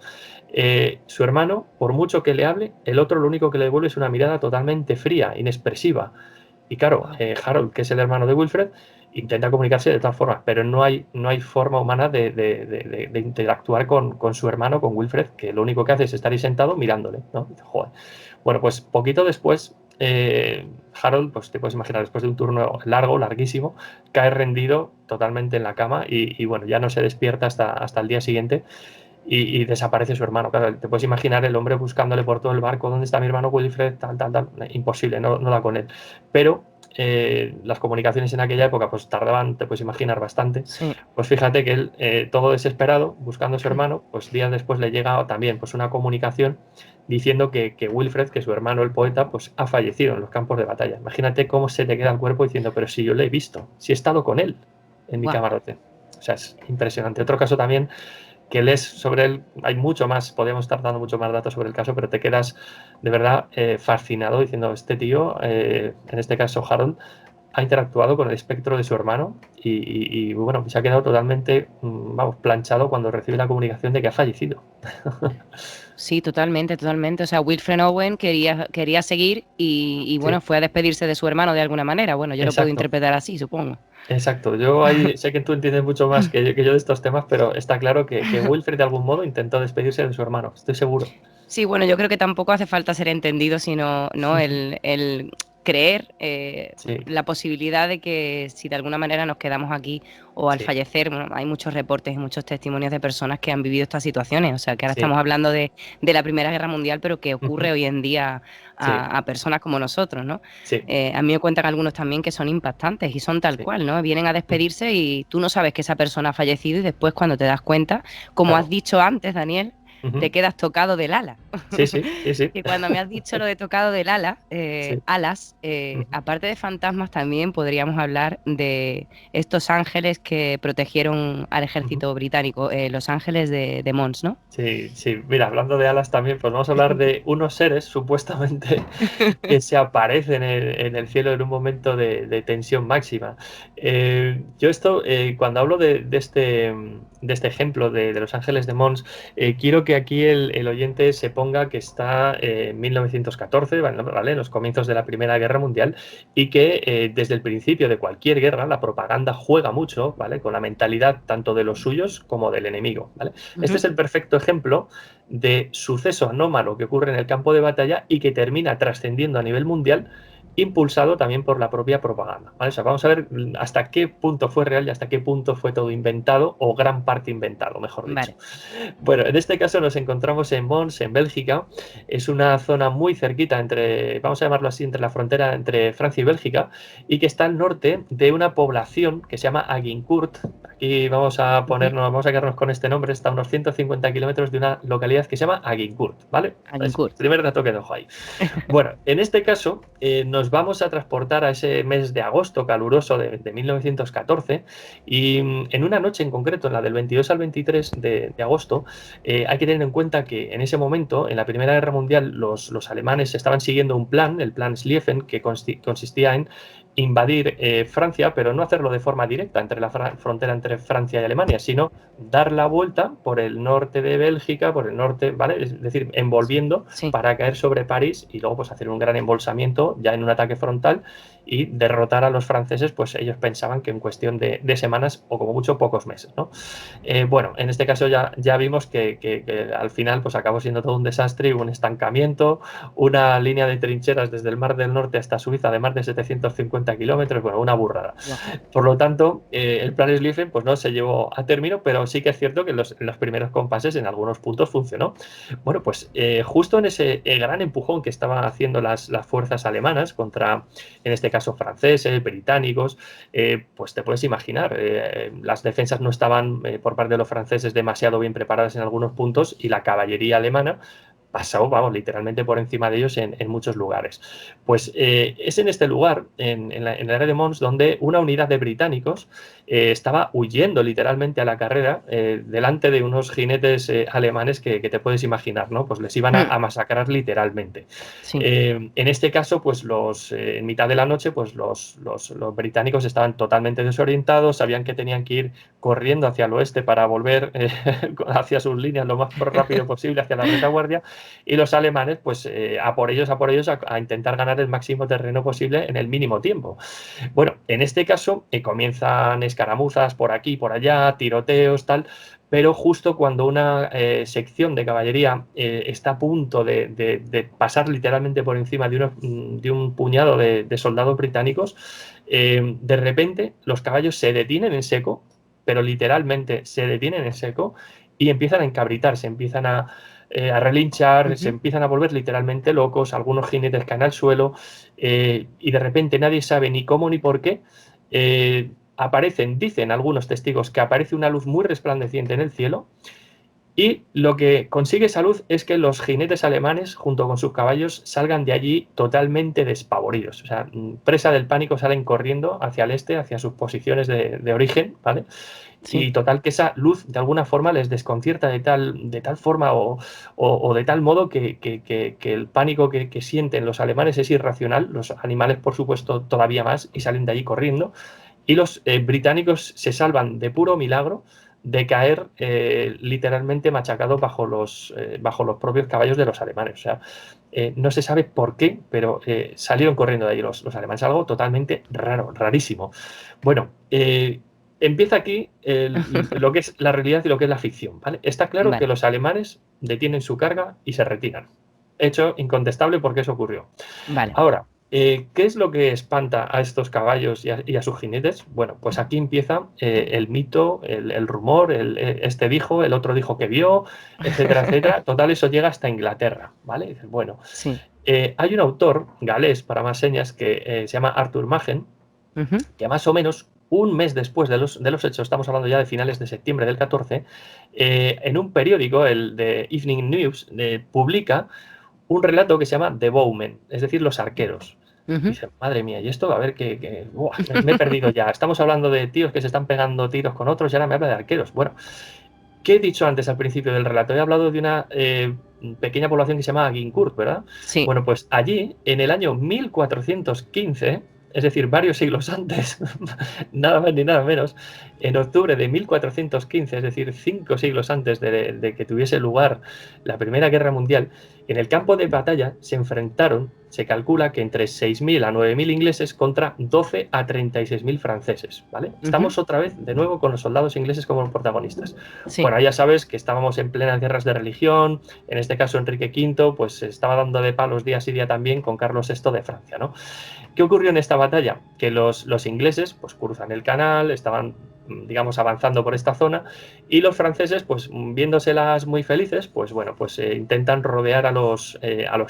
Su hermano, por mucho que le hable, el otro lo único que le devuelve es una mirada totalmente fría, inexpresiva. Y claro, Harold, que es el hermano de Wilfred, intenta comunicarse de todas formas, pero no hay forma humana de interactuar con su hermano, con Wilfred, que lo único que hace es estar ahí sentado mirándole, ¿no? Joder. Bueno, pues poquito después, Harold, pues te puedes imaginar, después de un turno larguísimo, cae rendido totalmente en la cama y bueno, ya no se despierta hasta el día siguiente. Y desaparece su hermano. Claro, te puedes imaginar el hombre buscándole por todo el barco, ¿dónde está mi hermano Wilfred? Tal. Imposible, no da con él. Pero las comunicaciones en aquella época pues tardaban, te puedes imaginar, bastante. Sí. Pues fíjate que él, todo desesperado, buscando a su hermano, pues días después le llega también pues una comunicación diciendo que Wilfred, que su hermano, el poeta, pues ha fallecido en los campos de batalla. Imagínate cómo se te queda el cuerpo diciendo, pero si yo le he visto, si he estado con él en mi camarote. O sea, es impresionante. Otro caso también que lees sobre él, hay mucho más, podemos estar dando mucho más datos sobre el caso, pero te quedas de verdad fascinado diciendo, este tío, en este caso Harold, ha interactuado con el espectro de su hermano y bueno, se ha quedado totalmente, planchado cuando recibe la comunicación de que ha fallecido. Sí, totalmente, totalmente. O sea, Wilfred Owen quería seguir y bueno, Sí. fue a despedirse de su hermano de alguna manera. Bueno, yo lo puedo Exacto, interpretar así, supongo. exacto. Yo ahí sé que tú entiendes mucho más que yo de estos temas, pero está claro que Wilfred de algún modo intentó despedirse de su hermano, estoy seguro. Sí, bueno, yo creo que tampoco hace falta ser entendido, sino ¿no? el creer Sí, la posibilidad de que si de alguna manera nos quedamos aquí o al sí, fallecer, bueno, hay muchos reportes y muchos testimonios de personas que han vivido estas situaciones. O sea, que ahora sí. estamos hablando de la Primera Guerra Mundial, pero que Ujú. ocurre hoy en día Sí, a personas como nosotros, ¿no? sí, A mí me cuentan algunos también que son impactantes y son tal sí. cual, ¿no? Vienen a Mm, despedirse y tú no sabes que esa persona ha fallecido y después cuando te das cuenta, como has claro. dicho antes, Daniel, te Ujú. quedas tocado del ala. Sí, sí, sí, sí. Y cuando me has dicho lo de tocado del ala, Sí. alas, Ujú. aparte de fantasmas, también podríamos hablar de estos ángeles que protegieron al Ujú. ejército británico, los ángeles de Mons, ¿no? Sí, sí. Mira, hablando de alas también, pues vamos a hablar de unos seres supuestamente que se aparecen en el cielo en un momento de tensión máxima. Yo esto, cuando hablo de este ejemplo de los ángeles de Mons, quiero que aquí el oyente se ponga que está en 1914, ¿vale? En los comienzos de la Primera Guerra Mundial, y que desde el principio de cualquier guerra la propaganda juega mucho, ¿vale? Con la mentalidad tanto de los suyos como del enemigo, ¿vale? Este Ujú. es el perfecto ejemplo de suceso anómalo que ocurre en el campo de batalla y que termina trascendiendo a nivel mundial, impulsado también por la propia propaganda, ¿vale? O sea, vamos a ver hasta qué punto fue real y hasta qué punto fue todo inventado o gran parte inventado, mejor dicho. Vale. Bueno, en este caso nos encontramos en Mons, en Bélgica. Es una zona muy cerquita entre, vamos a llamarlo así, entre la frontera entre Francia y Bélgica, y que está al norte de una población que se llama Agincourt. Aquí Ujú. vamos a quedarnos con este nombre, está a unos 150 kilómetros de una localidad que se llama Agincourt, ¿vale? Es Agincourt. primer dato que dejo ahí. Bueno, en este caso nos vamos a transportar a ese mes de agosto caluroso de 1914 y en una noche en concreto, en la del 22 al 23 de agosto, hay que tener en cuenta que en ese momento, en la Primera Guerra Mundial, los alemanes estaban siguiendo un plan, el plan Schlieffen, que consistía en invadir Francia, pero no hacerlo de forma directa entre la frontera entre Francia y Alemania, sino dar la vuelta por el norte de Bélgica, por el norte, ¿vale? Es decir, envolviendo Sí. para caer sobre París y luego pues hacer un gran embolsamiento ya en un ataque frontal y derrotar a los franceses, pues ellos pensaban que en cuestión de semanas o como mucho pocos meses, ¿no? Bueno, en este caso ya vimos que al final pues acabó siendo todo un desastre, un estancamiento, una línea de trincheras desde el Mar del Norte hasta Suiza de más de 750 kilómetros, bueno, una burrada. Buah. Por lo tanto, el plan Schlieffen pues no se llevó a término, pero sí que es cierto que en los primeros compases en algunos puntos funcionó. Bueno, pues justo en ese gran empujón que estaban haciendo las fuerzas alemanas contra, en este caso, franceses, británicos, pues te puedes imaginar, las defensas no estaban por parte de los franceses demasiado bien preparadas en algunos puntos y la caballería alemana pasó, vamos, literalmente por encima de ellos en muchos lugares. Pues es en este lugar, en el área de Mons, donde una unidad de británicos estaba huyendo literalmente a la carrera delante de unos jinetes alemanes que te puedes imaginar, ¿no? Pues les iban Mm. a masacrar literalmente. Sí. En este caso, pues en mitad de la noche, pues los británicos estaban totalmente desorientados, sabían que tenían que ir corriendo hacia el oeste para volver hacia sus líneas lo más rápido posible, hacia la retaguardia, y los alemanes, pues a por ellos, a intentar ganar el máximo terreno posible en el mínimo tiempo. Bueno, en este caso comienzan escaramuzas por aquí, por allá, tiroteos, tal, pero justo cuando una sección de caballería está a punto de pasar literalmente por encima de un puñado de soldados británicos, de repente los caballos se detienen en seco, pero literalmente se detienen en seco y empiezan a encabritar, se empiezan a relinchar, se Ujú. empiezan a volver literalmente locos, algunos jinetes caen al suelo y de repente nadie sabe ni cómo ni por qué. Aparecen, dicen algunos testigos que aparece una luz muy resplandeciente en el cielo Y lo que consigue esa luz es que los jinetes alemanes, junto con sus caballos, salgan de allí totalmente despavoridos. O sea, presa del pánico, salen corriendo hacia el este, hacia sus posiciones de origen, ¿vale? Sí. Y total que esa luz de alguna forma les desconcierta de tal forma o de tal modo que el pánico que sienten los alemanes es irracional, los animales por supuesto todavía más, y salen de allí corriendo. Y los británicos se salvan de puro milagro de caer literalmente machacados bajo los propios caballos de los alemanes. O sea, no se sabe por qué, pero salieron corriendo de ahí los alemanes. Algo totalmente raro, rarísimo. Bueno, empieza aquí lo que es la realidad y lo que es la ficción, ¿vale? Está claro Vale. que los alemanes detienen su carga y se retiran. Hecho incontestable porque eso ocurrió. Vale. Ahora, ¿qué es lo que espanta a estos caballos y a sus jinetes? Bueno, pues aquí empieza el mito, el rumor, este dijo, el otro dijo que vio, etcétera, etcétera. Total, eso llega hasta Inglaterra, ¿vale? Dices, bueno, Sí. hay un autor galés, para más señas, que se llama Arthur Machen, Ujú. que más o menos un mes después de los hechos, estamos hablando ya de finales de septiembre del 14, en un periódico, el de Evening News, publica un relato que se llama The Bowmen, es decir, los arqueros. Ujú. Dice, madre mía, y esto, a ver, ¡buah! Me he perdido ya. Estamos hablando de tíos que se están pegando tiros con otros y ahora me habla de arqueros. Bueno, ¿qué he dicho antes al principio del relato? He hablado de una pequeña población que se llama Agincourt, ¿verdad? Sí. Bueno, pues allí, en el año 1415, es decir, varios siglos antes, nada más ni nada menos, en octubre de 1415, es decir, 5 siglos antes de que tuviese lugar la Primera Guerra Mundial, en el campo de batalla se enfrentaron, se calcula que entre 6.000 a 9.000 ingleses contra 12 a 36.000 franceses, ¿vale? Estamos otra vez, de nuevo, con los soldados ingleses como protagonistas. Sí. Bueno, ya sabes que estábamos en plenas guerras de religión, en este caso Enrique V, pues estaba dando de palos día sí día también con Carlos VI de Francia, ¿no? ¿Qué ocurrió en esta batalla? Que los ingleses pues cruzan el canal, estaban, digamos, avanzando por esta zona, y los franceses, pues viéndoselas muy felices, pues bueno, pues intentan rodear a los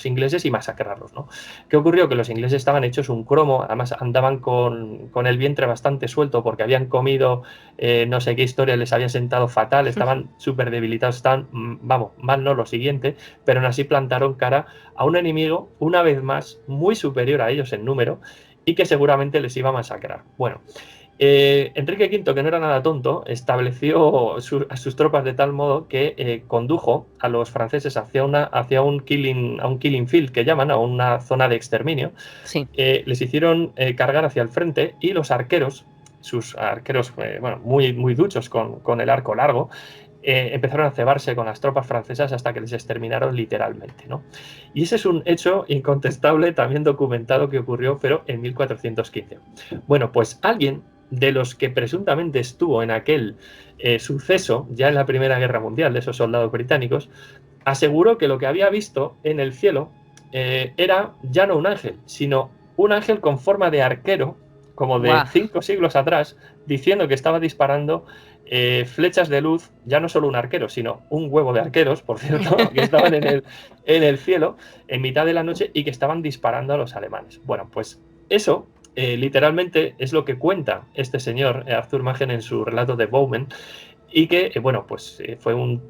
ingleses y masacrarlos, ¿no? ¿Qué ocurrió? Que los ingleses estaban hechos un cromo, además andaban con el vientre bastante suelto porque habían comido no sé qué historia les había sentado fatal, estaban súper debilitados, estaban, vamos, mal no lo siguiente, pero aún así plantaron cara a un enemigo, una vez más, muy superior a ellos en número y que seguramente les iba a masacrar. Bueno, Enrique V, que no era nada tonto, estableció a sus tropas de tal modo que condujo a los franceses hacia un killing field, que llaman, a una zona de exterminio. Sí. Les hicieron cargar hacia el frente y los arqueros, sus arqueros bueno, muy, muy duchos con el arco largo, empezaron a cebarse con las tropas francesas hasta que les exterminaron literalmente, ¿no? Y ese es un hecho incontestable, también documentado, que ocurrió, pero en 1415. Bueno, pues alguien de los que presuntamente estuvo en aquel suceso, ya en la Primera Guerra Mundial, de esos soldados británicos, aseguró que lo que había visto en el cielo era ya no un ángel, sino un ángel con forma de arquero, como de 5 siglos atrás, diciendo que estaba disparando flechas de luz, ya no solo un arquero, sino un huevo de arqueros, por cierto, que estaban en el cielo en mitad de la noche y que estaban disparando a los alemanes. Bueno, pues eso literalmente es lo que cuenta este señor Arthur Machen en su relato de Bowman, y que, bueno, pues fue un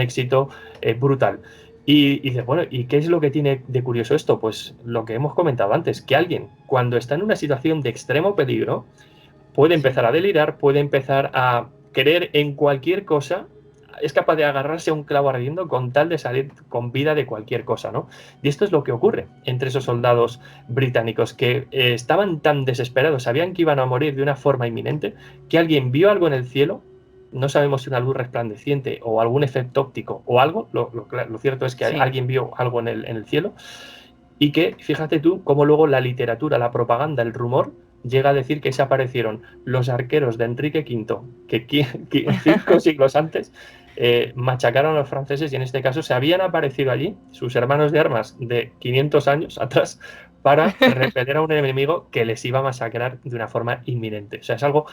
éxito brutal. Y dices, bueno, ¿y qué es lo que tiene de curioso esto? Pues lo que hemos comentado antes, que alguien, cuando está en una situación de extremo peligro, puede empezar a delirar, puede empezar a creer en cualquier cosa, es capaz de agarrarse a un clavo ardiendo con tal de salir con vida de cualquier cosa, ¿no? Y esto es lo que ocurre entre esos soldados británicos, que estaban tan desesperados, sabían que iban a morir de una forma inminente, que alguien vio algo en el cielo. No sabemos si una luz resplandeciente o algún efecto óptico o algo, lo cierto es que alguien vio algo en el cielo, y que, fíjate tú, cómo luego la literatura, la propaganda, el rumor, llega a decir que se aparecieron los arqueros de Enrique V, que 5 siglos antes machacaron a los franceses, y en este caso se habían aparecido allí sus hermanos de armas de 500 años atrás para repeler a un enemigo que les iba a masacrar de una forma inminente. O sea, es algo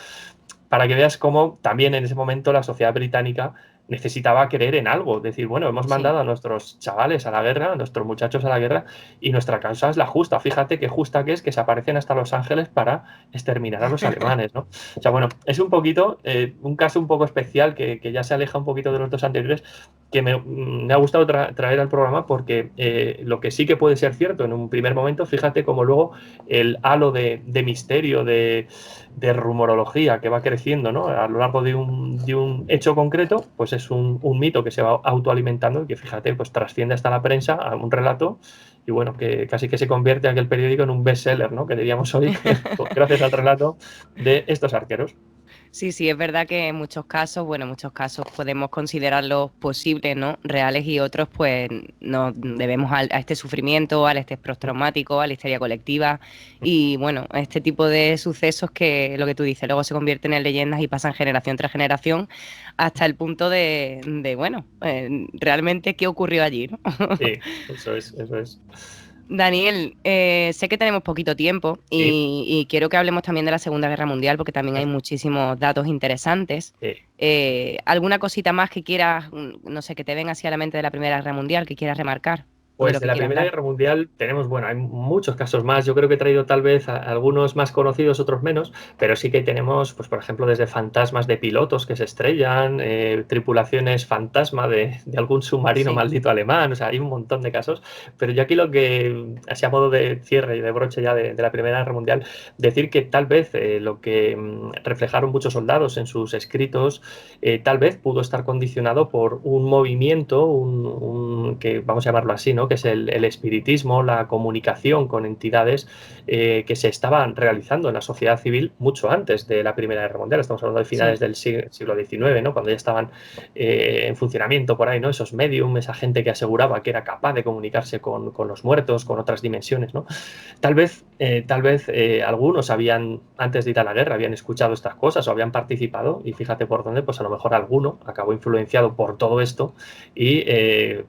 para que veas cómo también en ese momento la sociedad británica necesitaba creer en algo, decir, bueno, hemos mandado a nuestros chavales a la guerra, a nuestros muchachos a la guerra, y nuestra causa es la justa. Fíjate qué justa que es que se aparecen hasta Los Ángeles para exterminar a los alemanes, ¿no? O sea, bueno, es un poquito, un caso un poco especial que ya se aleja un poquito de los dos anteriores, que me ha gustado traer al programa porque lo que sí que puede ser cierto en un primer momento, fíjate cómo luego el halo de misterio, de rumorología que va creciendo, ¿no? A lo largo de un hecho concreto, pues es un mito que se va autoalimentando y que, fíjate, pues trasciende hasta la prensa a un relato y bueno, que casi que se convierte aquel periódico en un bestseller, ¿no? Que diríamos hoy, gracias al relato de estos arqueros. Sí, sí, es verdad que en muchos casos podemos considerarlos posibles, ¿no? Reales, y otros pues nos debemos a este sufrimiento, al estrés postraumático, a la histeria colectiva y bueno, este tipo de sucesos que lo que tú dices, luego se convierten en leyendas y pasan generación tras generación hasta el punto de bueno, realmente qué ocurrió allí, ¿no? Sí, eso es. Daniel, sé que tenemos poquito tiempo y quiero que hablemos también de la Segunda Guerra Mundial porque también hay muchísimos datos interesantes. ¿Alguna cosita más que quieras, no sé, que te venga así a la mente de la Primera Guerra Mundial que quieras remarcar? Pues de la Primera Guerra Mundial tenemos, bueno, hay muchos casos más. Yo creo que he traído tal vez algunos más conocidos, otros menos, pero sí que tenemos, pues por ejemplo, desde fantasmas de pilotos que se estrellan, tripulaciones fantasma de algún submarino maldito alemán, o sea, hay un montón de casos. Pero yo aquí lo que, así a modo de cierre y de broche ya de la Primera Guerra Mundial, decir que tal vez lo que reflejaron muchos soldados en sus escritos, tal vez pudo estar condicionado por un movimiento, que vamos a llamarlo así, ¿no? Que es el espiritismo, la comunicación con entidades que se estaban realizando en la sociedad civil mucho antes de la Primera Guerra Mundial. Estamos hablando de finales del siglo XIX, ¿no? Cuando ya estaban en funcionamiento por ahí, ¿no? Esos medium, esa gente que aseguraba que era capaz de comunicarse con los muertos, con otras dimensiones, ¿no? Tal vez algunos habían, antes de ir a la guerra, habían escuchado estas cosas o habían participado, y fíjate por dónde, pues a lo mejor alguno acabó influenciado por todo esto y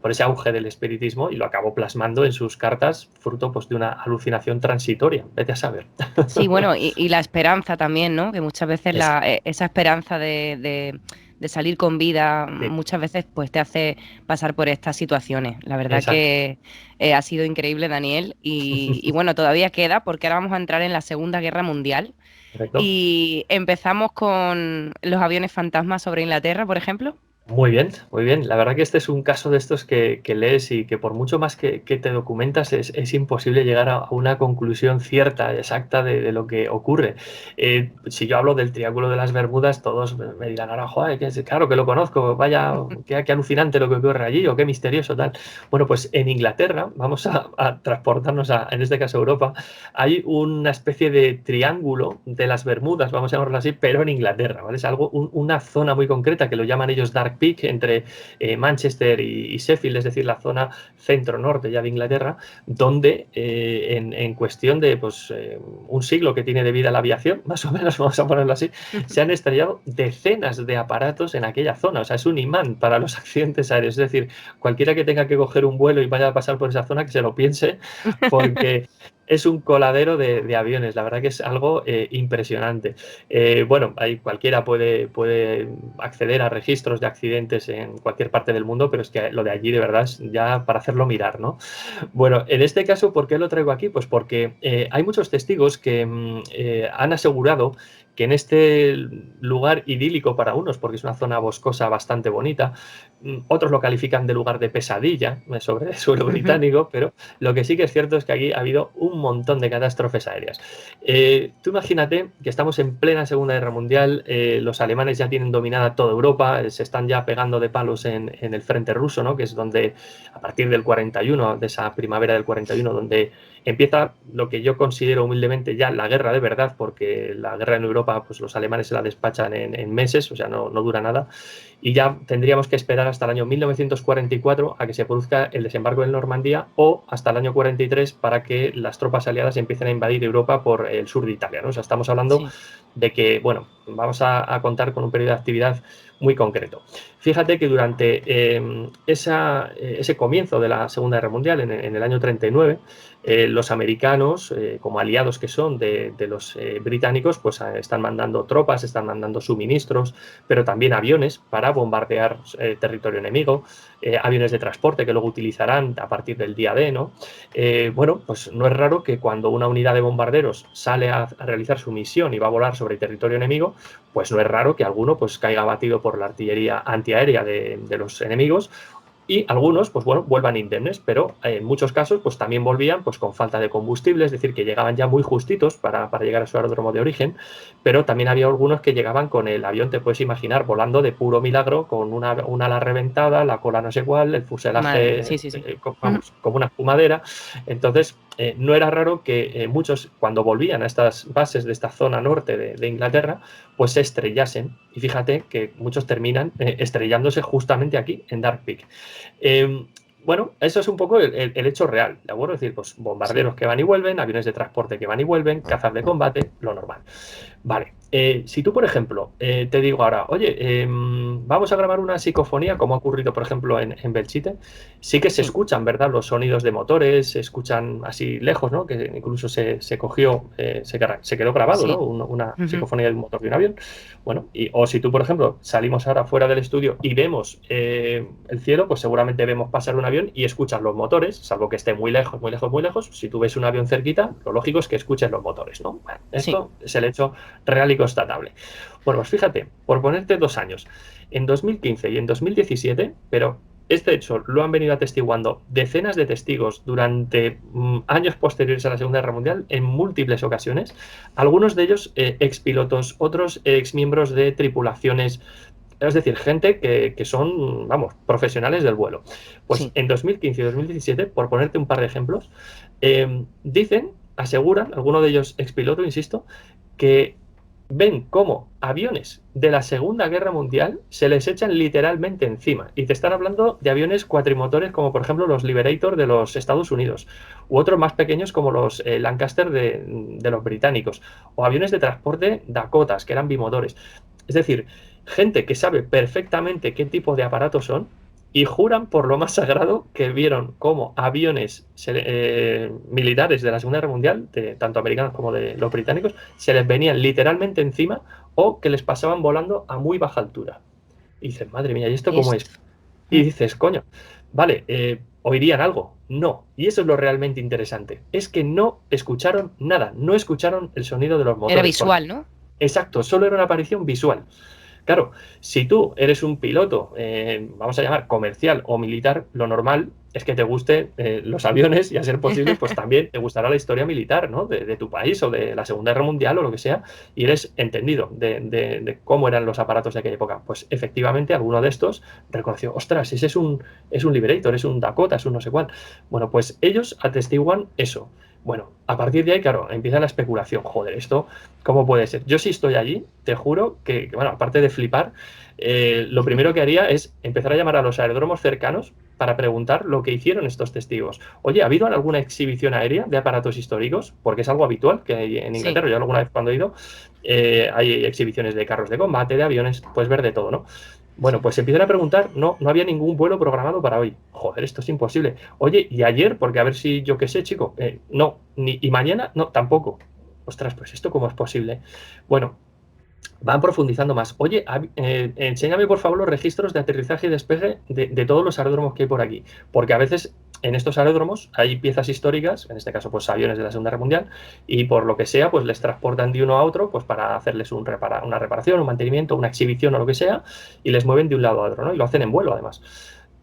por ese auge del espiritismo, y lo acabó plasmando en sus cartas, fruto pues de una alucinación transitoria. Vete a saber. Sí, bueno, y la esperanza también, ¿no? Que muchas veces esa esperanza de salir con vida, muchas veces pues te hace pasar por estas situaciones. La verdad que ha sido increíble, Daniel, y bueno, todavía queda porque ahora vamos a entrar en la Segunda Guerra Mundial. Correcto. Y empezamos con los aviones fantasmas sobre Inglaterra, por ejemplo. Muy bien, muy bien. La verdad que este es un caso de estos que lees y que por mucho más que te documentas es imposible llegar a una conclusión cierta, exacta de lo que ocurre. Si yo hablo del Triángulo de las Bermudas, todos me dirán, ahora, joder, claro que lo conozco, vaya, qué alucinante lo que ocurre allí o qué misterioso tal. Bueno, pues en Inglaterra, vamos a transportarnos en este caso a Europa, hay una especie de Triángulo de las Bermudas, vamos a llamarlo así, pero en Inglaterra, ¿vale? Es algo, una zona muy concreta que lo llaman ellos Dark Peak, entre Manchester y Sheffield, es decir, la zona centro-norte ya de Inglaterra, donde en cuestión de pues, un siglo que tiene de vida la aviación, más o menos, vamos a ponerlo así, se han estrellado decenas de aparatos en aquella zona. O sea, es un imán para los accidentes aéreos. Es decir, cualquiera que tenga que coger un vuelo y vaya a pasar por esa zona, que se lo piense, porque es un coladero de aviones. La verdad que es algo impresionante. Bueno, ahí cualquiera puede acceder a registros de accidentes en cualquier parte del mundo, pero es que lo de allí de verdad es ya para hacerlo mirar, ¿no? Bueno, en este caso, ¿por qué lo traigo aquí? Pues porque hay muchos testigos que han asegurado que en este lugar idílico para unos, porque es una zona boscosa bastante bonita, otros lo califican de lugar de pesadilla sobre el suelo británico, pero lo que sí que es cierto es que aquí ha habido un montón de catástrofes aéreas. Tú imagínate que estamos en plena Segunda Guerra Mundial, los alemanes ya tienen dominada toda Europa, se están ya pegando de palos en el frente ruso, ¿no? Que es donde, a partir del 41, de esa primavera del 41, donde empieza lo que yo considero humildemente ya la guerra de verdad, porque la guerra en Europa, pues los alemanes se la despachan en meses, o sea, no dura nada, y ya tendríamos que esperar hasta el año 1944 a que se produzca el desembarco en Normandía, o hasta el año 43 para que las tropas aliadas empiecen a invadir Europa por el sur de Italia, ¿no? O sea, estamos hablando de que, bueno, vamos a contar con un periodo de actividad muy concreto. Fíjate que durante ese comienzo de la Segunda Guerra Mundial, en el año 39, los americanos, como aliados que son de los británicos, pues están mandando tropas, están mandando suministros, pero también aviones para para bombardear territorio enemigo, aviones de transporte que luego utilizarán a partir del día D, ¿no? Bueno, pues no es raro que cuando una unidad de bombarderos sale a realizar su misión y va a volar sobre territorio enemigo, pues no es raro que alguno pues caiga abatido por la artillería antiaérea de los enemigos, y algunos, pues bueno, vuelvan indemnes, pero en muchos casos pues también volvían pues con falta de combustible, es decir, que llegaban ya muy justitos para llegar a su aeródromo de origen, pero también había algunos que llegaban con el avión, te puedes imaginar, volando de puro milagro, con una ala reventada, la cola no sé cuál, el fuselaje Sí. vamos, como una espumadera. Entonces, no era raro que muchos, cuando volvían a estas bases de esta zona norte de Inglaterra, pues se estrellasen. Y fíjate que muchos terminan estrellándose justamente aquí, en Dark Peak. Bueno, eso es un poco el hecho real, ¿de acuerdo? Es decir, pues bombarderos que van y vuelven, aviones de transporte que van y vuelven, cazas de combate, lo normal. Vale, si tú, por ejemplo, te digo ahora, oye, vamos a grabar una psicofonía, como ha ocurrido, por ejemplo, en Belchite, sí que se escuchan, ¿verdad? Los sonidos de motores, se escuchan así lejos, ¿no? Que incluso se cogió, se quedó grabado, ¿no? Una psicofonía del motor de un avión. Bueno, o si tú, por ejemplo, salimos ahora fuera del estudio y vemos el cielo, pues seguramente vemos pasar un avión y escuchas los motores, salvo que esté muy lejos, muy lejos, muy lejos. Si tú ves un avión cerquita, lo lógico es que escuches los motores, ¿no? Bueno, esto es el hecho real y constatable. Bueno, pues fíjate, por ponerte 2 años, en 2015 y en 2017, pero este hecho lo han venido atestiguando decenas de testigos durante años posteriores a la Segunda Guerra Mundial en múltiples ocasiones, algunos de ellos expilotos, otros exmiembros de tripulaciones, es decir, gente que son, vamos, profesionales del vuelo. Pues en 2015 y 2017, por ponerte un par de ejemplos, aseguran, algunos de ellos expiloto, insisto, que ven cómo aviones de la Segunda Guerra Mundial se les echan literalmente encima. Y te están hablando de aviones cuatrimotores como por ejemplo los Liberator de los Estados Unidos, u otros más pequeños como los Lancaster de los británicos, o aviones de transporte Dakotas, que eran bimotores. Es decir, gente que sabe perfectamente qué tipo de aparatos son, y juran por lo más sagrado que vieron cómo aviones militares de la Segunda Guerra Mundial, tanto americanos como de los británicos, se les venían literalmente encima o que les pasaban volando a muy baja altura. Y dices, madre mía, ¿y esto cómo es? Y dices, coño, vale, ¿oirían algo? No. Y eso es lo realmente interesante. Es que no escucharon nada, no escucharon el sonido de los motores. Era visual, ¿no? Exacto, solo era una aparición visual. Claro, si tú eres un piloto, vamos a llamar comercial o militar, lo normal es que te gusten los aviones y a ser posible, pues también te gustará la historia militar, ¿no? De tu país o de la Segunda Guerra Mundial o lo que sea, y eres entendido de cómo eran los aparatos de aquella época. Pues efectivamente alguno de estos reconoció, ostras, ese es un Liberator, es un Dakota, es un no sé cuál. Bueno, pues ellos atestiguan eso. Bueno, a partir de ahí, claro, empieza la especulación. Joder, ¿esto cómo puede ser? Yo si estoy allí, te juro que bueno, aparte de flipar, lo primero que haría es empezar a llamar a los aeródromos cercanos para preguntar lo que hicieron estos testigos. Oye, ¿ha habido alguna exhibición aérea de aparatos históricos? Porque es algo habitual que hay en Inglaterra. Yo alguna vez cuando he ido, hay exhibiciones de carros de combate, de aviones, puedes ver de todo, ¿no? Bueno, pues empiezan a preguntar, no había ningún vuelo programado para hoy. Joder, esto es imposible. Oye, ¿y ayer? Porque a ver si yo qué sé, chico. No, y mañana, no, tampoco. Ostras, pues esto cómo es posible. Bueno, van profundizando más. Oye, enséñame por favor los registros de aterrizaje y despegue de todos los aeródromos que hay por aquí. Porque a veces en estos aeródromos hay piezas históricas, en este caso pues aviones de la Segunda Guerra Mundial, y por lo que sea pues les transportan de uno a otro pues para hacerles una reparación, un mantenimiento, una exhibición o lo que sea, y les mueven de un lado a otro, ¿no? Y lo hacen en vuelo además.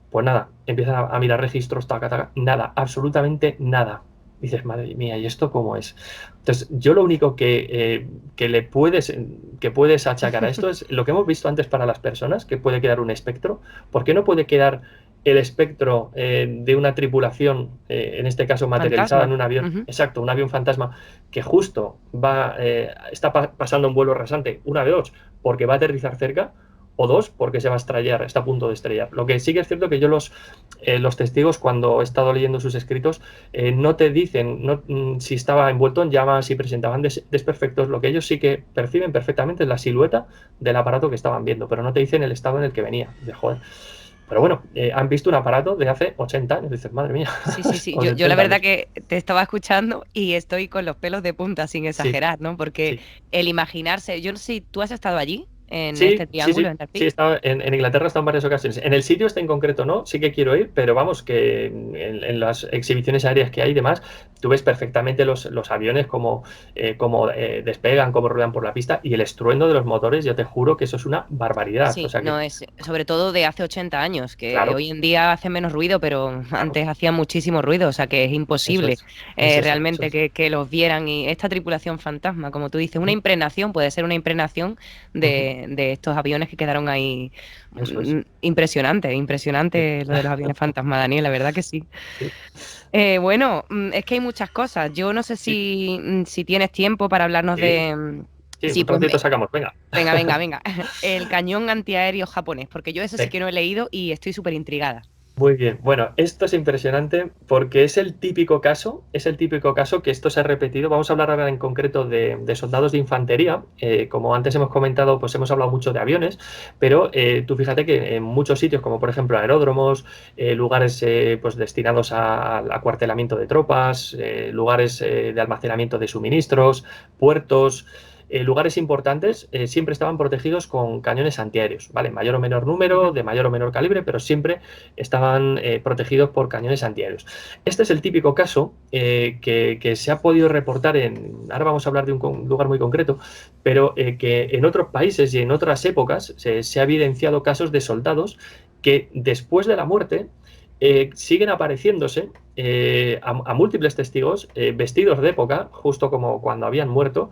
Pues nada, empiezan a mirar registros, nada, absolutamente nada. Dices, madre mía, ¿y esto cómo es? Entonces, yo lo único que puedes achacar a esto es lo que hemos visto antes para las personas, que puede quedar un espectro. ¿Por qué no puede quedar el espectro de una tripulación, en este caso materializada fantasma. En un avión? Exacto, un avión fantasma que justo está pasando un vuelo rasante, una de dos, porque va a aterrizar cerca, o dos, porque se va a estrellar, está a punto de estrellar. Lo que sí que es cierto que yo los testigos, cuando he estado leyendo sus escritos, no te dicen si estaba envuelto en llamas, si presentaban desperfectos. Lo que ellos sí que perciben perfectamente es la silueta del aparato que estaban viendo, pero no te dicen el estado en el que venía. De joder. Pero bueno, han visto un aparato de hace 80 años. Dices, madre mía. Sí. Yo la verdad que te estaba escuchando y estoy con los pelos de punta, sin exagerar, ¿no? Porque el imaginarse, yo no sé si tú has estado allí, en Sí, este triángulo, sí, en Tarpí. sí, en Inglaterra he estado en varias ocasiones. En el sitio este en concreto no, sí que quiero ir, pero vamos, que en las exhibiciones aéreas que hay y demás, tú ves perfectamente los aviones como despegan, cómo ruedan por la pista y el estruendo de los motores, yo te juro que eso es una barbaridad. O Sí, sea que, no es, sobre todo de hace 80 años, que claro, hoy en día hacen menos ruido, pero claro, antes hacían muchísimo ruido, o sea que es eso imposible es eso, eso realmente es. que los vieran. Y esta tripulación fantasma, como tú dices, una Mm, impregnación, puede ser una impregnación ujú, de estos aviones que quedaron ahí. eso es. Impresionante, Sí, impresionante lo de los aviones fantasma, Daniel, la verdad que sí. sí, Bueno, es que hay muchas cosas. Yo no sé sí, si tienes tiempo para hablarnos sí, de... sí, Sí, un pues trocito sacamos, venga. venga, venga, venga. El cañón antiaéreo japonés, porque yo eso sí que no he leído y estoy súper intrigada. Muy bien, bueno, esto es impresionante porque es el típico caso que esto se ha repetido. Vamos a hablar ahora en concreto de soldados de infantería. Como antes hemos comentado, pues hemos hablado mucho de aviones, pero tú fíjate que en muchos sitios, como por ejemplo aeródromos, lugares pues destinados al acuartelamiento de tropas, lugares de almacenamiento de suministros, puertos, lugares importantes siempre estaban protegidos con cañones antiaéreos, ¿vale? Mayor o menor número, Ujú. de mayor o menor calibre, pero siempre estaban protegidos por cañones antiaéreos. Este es el típico caso que se ha podido reportar ahora vamos a hablar de un lugar muy concreto, pero que en otros países y en otras épocas se ha evidenciado casos de soldados que después de la muerte siguen apareciéndose a múltiples testigos vestidos de época, justo como cuando habían muerto,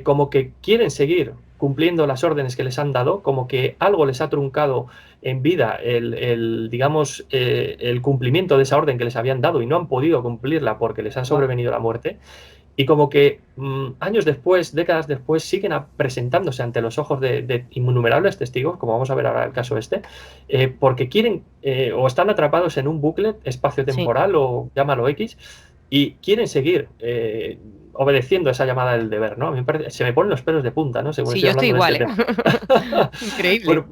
como que quieren seguir cumpliendo las órdenes que les han dado, como que algo les ha truncado en vida digamos, el cumplimiento de esa orden que les habían dado y no han podido cumplirla porque les ha Guau. sobrevenido la muerte. Y como que años después, décadas después, siguen presentándose ante los ojos de innumerables testigos, como vamos a ver ahora el caso este, porque quieren o están atrapados en un bucle Sí, espacio-temporal o llámalo X, y quieren seguir obedeciendo esa llamada del deber, ¿no? A mí se me ponen los pelos de punta, ¿no? Según sí, estoy yo estoy hablando de igual, este ¿eh? tema. Increíble. Bueno,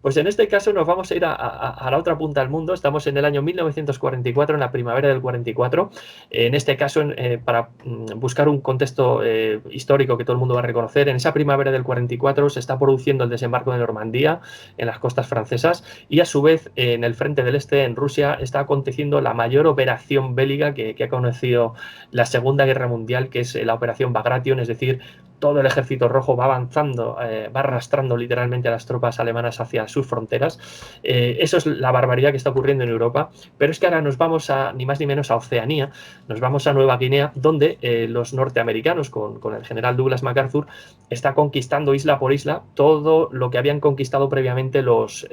pues en este caso nos vamos a ir a la otra punta del mundo. Estamos en el año 1944, en la primavera del 44. En este caso, para buscar un contexto histórico que todo el mundo va a reconocer, en esa primavera del 44 se está produciendo el desembarco de Normandía en las costas francesas y a su vez en el frente del este, en Rusia, está aconteciendo la mayor operación bélica que ha conocido la Segunda Guerra Mundial, que es la Operación Bagration, es decir, todo el ejército rojo va avanzando, va arrastrando literalmente a las tropas alemanas hacia sus fronteras. Eso es la barbaridad que está ocurriendo en Europa, pero es que ahora nos vamos ni más ni menos a Oceanía, nos vamos a Nueva Guinea, donde los norteamericanos, con el general Douglas MacArthur, está conquistando isla por isla todo lo que habían conquistado previamente los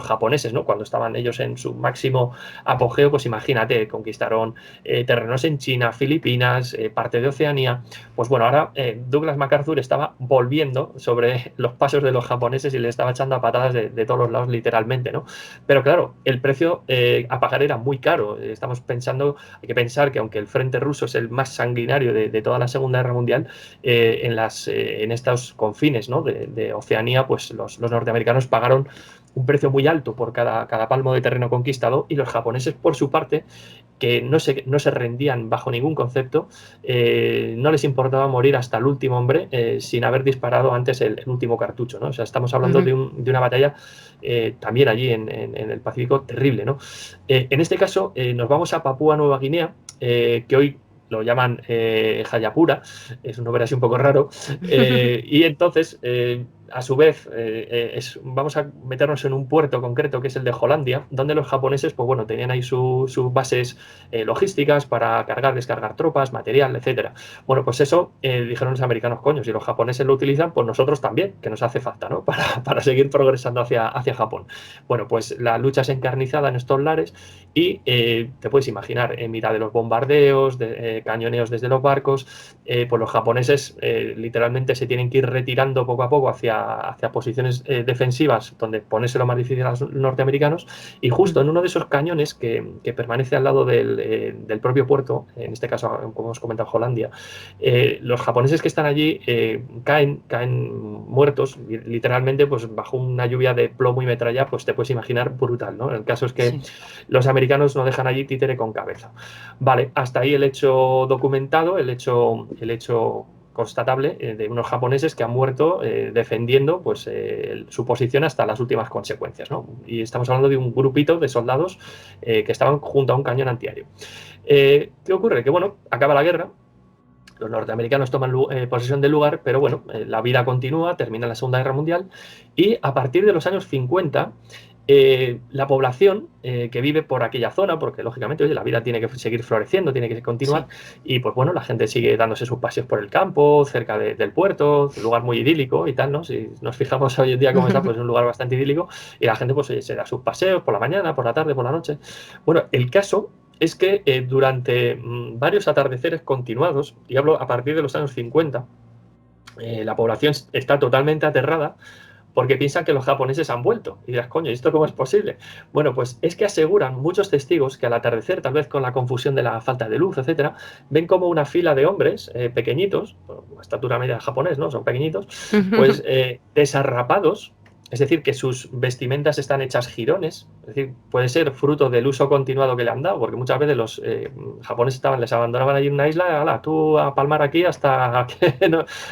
japoneses, ¿no? Cuando estaban ellos en su máximo apogeo, pues imagínate, conquistaron terrenos en China, Filipinas, parte de Oceanía. Pues bueno, ahora Douglas MacArthur estaba volviendo sobre los pasos de los japoneses y le estaba echando a patadas de todos los lados, literalmente, ¿no? Pero claro, el precio a pagar era muy caro. Estamos pensando, hay que pensar que aunque el frente ruso es el más sanguinario de toda la Segunda Guerra Mundial, en estos confines, ¿no? de Oceanía, pues los norteamericanos pagaron un precio muy alto por cada palmo de terreno conquistado y los japoneses, por su parte, que no se rendían bajo ningún concepto, no les importaba morir hasta el último hombre sin haber disparado antes el último cartucho, ¿no? O sea, estamos hablando Ujú. de una batalla también allí en el Pacífico terrible, ¿no? En este caso nos vamos a Papúa Nueva Guinea, que hoy lo llaman Jayapura, es un nombre así un poco raro, y entonces a su vez, vamos a meternos en un puerto concreto que es el de Hollandia, donde los japoneses, pues bueno, tenían ahí sus bases logísticas para cargar, descargar tropas, material, etcétera. Bueno, pues eso dijeron los americanos, coño, si los japoneses lo utilizan, pues nosotros también, que nos hace falta, ¿no? Para seguir progresando hacia Japón. Bueno, pues la lucha es encarnizada en estos lares y te puedes imaginar, en mitad de los bombardeos, cañoneos desde los barcos, pues los japoneses literalmente se tienen que ir retirando poco a poco hacia posiciones defensivas donde ponérselo más difícil a los norteamericanos, y justo en uno de esos cañones que permanece al lado del propio puerto, en este caso, como hemos comentado, Hollandia, los japoneses que están allí caen muertos, literalmente, pues bajo una lluvia de plomo y metralla, pues te puedes imaginar, brutal, ¿no? El caso es que Sí. los americanos no dejan allí títere con cabeza. Vale, hasta ahí el hecho documentado, el hecho constatable de unos japoneses que han muerto defendiendo pues, su posición hasta las últimas consecuencias, ¿no? Y estamos hablando de un grupito de soldados que estaban junto a un cañón antiaéreo. ¿Qué ocurre? Que bueno, acaba la guerra, los norteamericanos toman posesión del lugar, pero bueno, la vida continúa, termina la Segunda Guerra Mundial y a partir de los años 50 la población que vive por aquella zona, porque lógicamente oye, la vida tiene que seguir floreciendo, tiene que continuar, sí. Y pues bueno, la gente sigue dándose sus paseos por el campo, cerca del puerto, un lugar muy idílico y tal, ¿no? Si nos fijamos hoy en día cómo está, pues es un lugar bastante idílico y la gente pues oye, se da sus paseos por la mañana, por la tarde, por la noche. Bueno, el caso es que durante varios atardeceres continuados, y hablo a partir de los años 50, la población está totalmente aterrada porque piensan que los japoneses han vuelto. Y dirás, coño, ¿y esto cómo es posible? Bueno, pues es que aseguran muchos testigos que al atardecer, tal vez con la confusión de la falta de luz, etcétera, ven como una fila de hombres pequeñitos, estatura media japonés, ¿no? Son pequeñitos, pues desarrapados, es decir, que sus vestimentas están hechas jirones, es decir, puede ser fruto del uso continuado que le han dado, porque muchas veces los japoneses les abandonaban allí en una isla, ala, tú a palmar aquí hasta que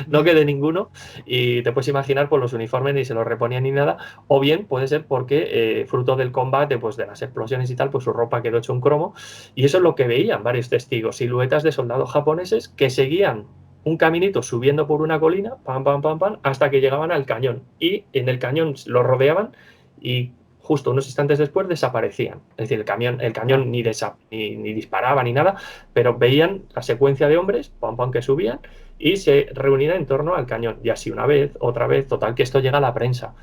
no quede ninguno, y te puedes imaginar, pues los uniformes ni se los reponían ni nada, o bien puede ser porque fruto del combate, pues de las explosiones y tal, pues su ropa quedó hecho un cromo, y eso es lo que veían varios testigos, siluetas de soldados japoneses que seguían un caminito subiendo por una colina, pam, pam, pam, pam, hasta que llegaban al cañón. Y en el cañón lo rodeaban y justo unos instantes después desaparecían. Es decir, el cañón ni disparaba ni nada, pero veían la secuencia de hombres, pam, pam, que subían y se reunían en torno al cañón. Y así una vez, otra vez, total, que esto llega a la prensa.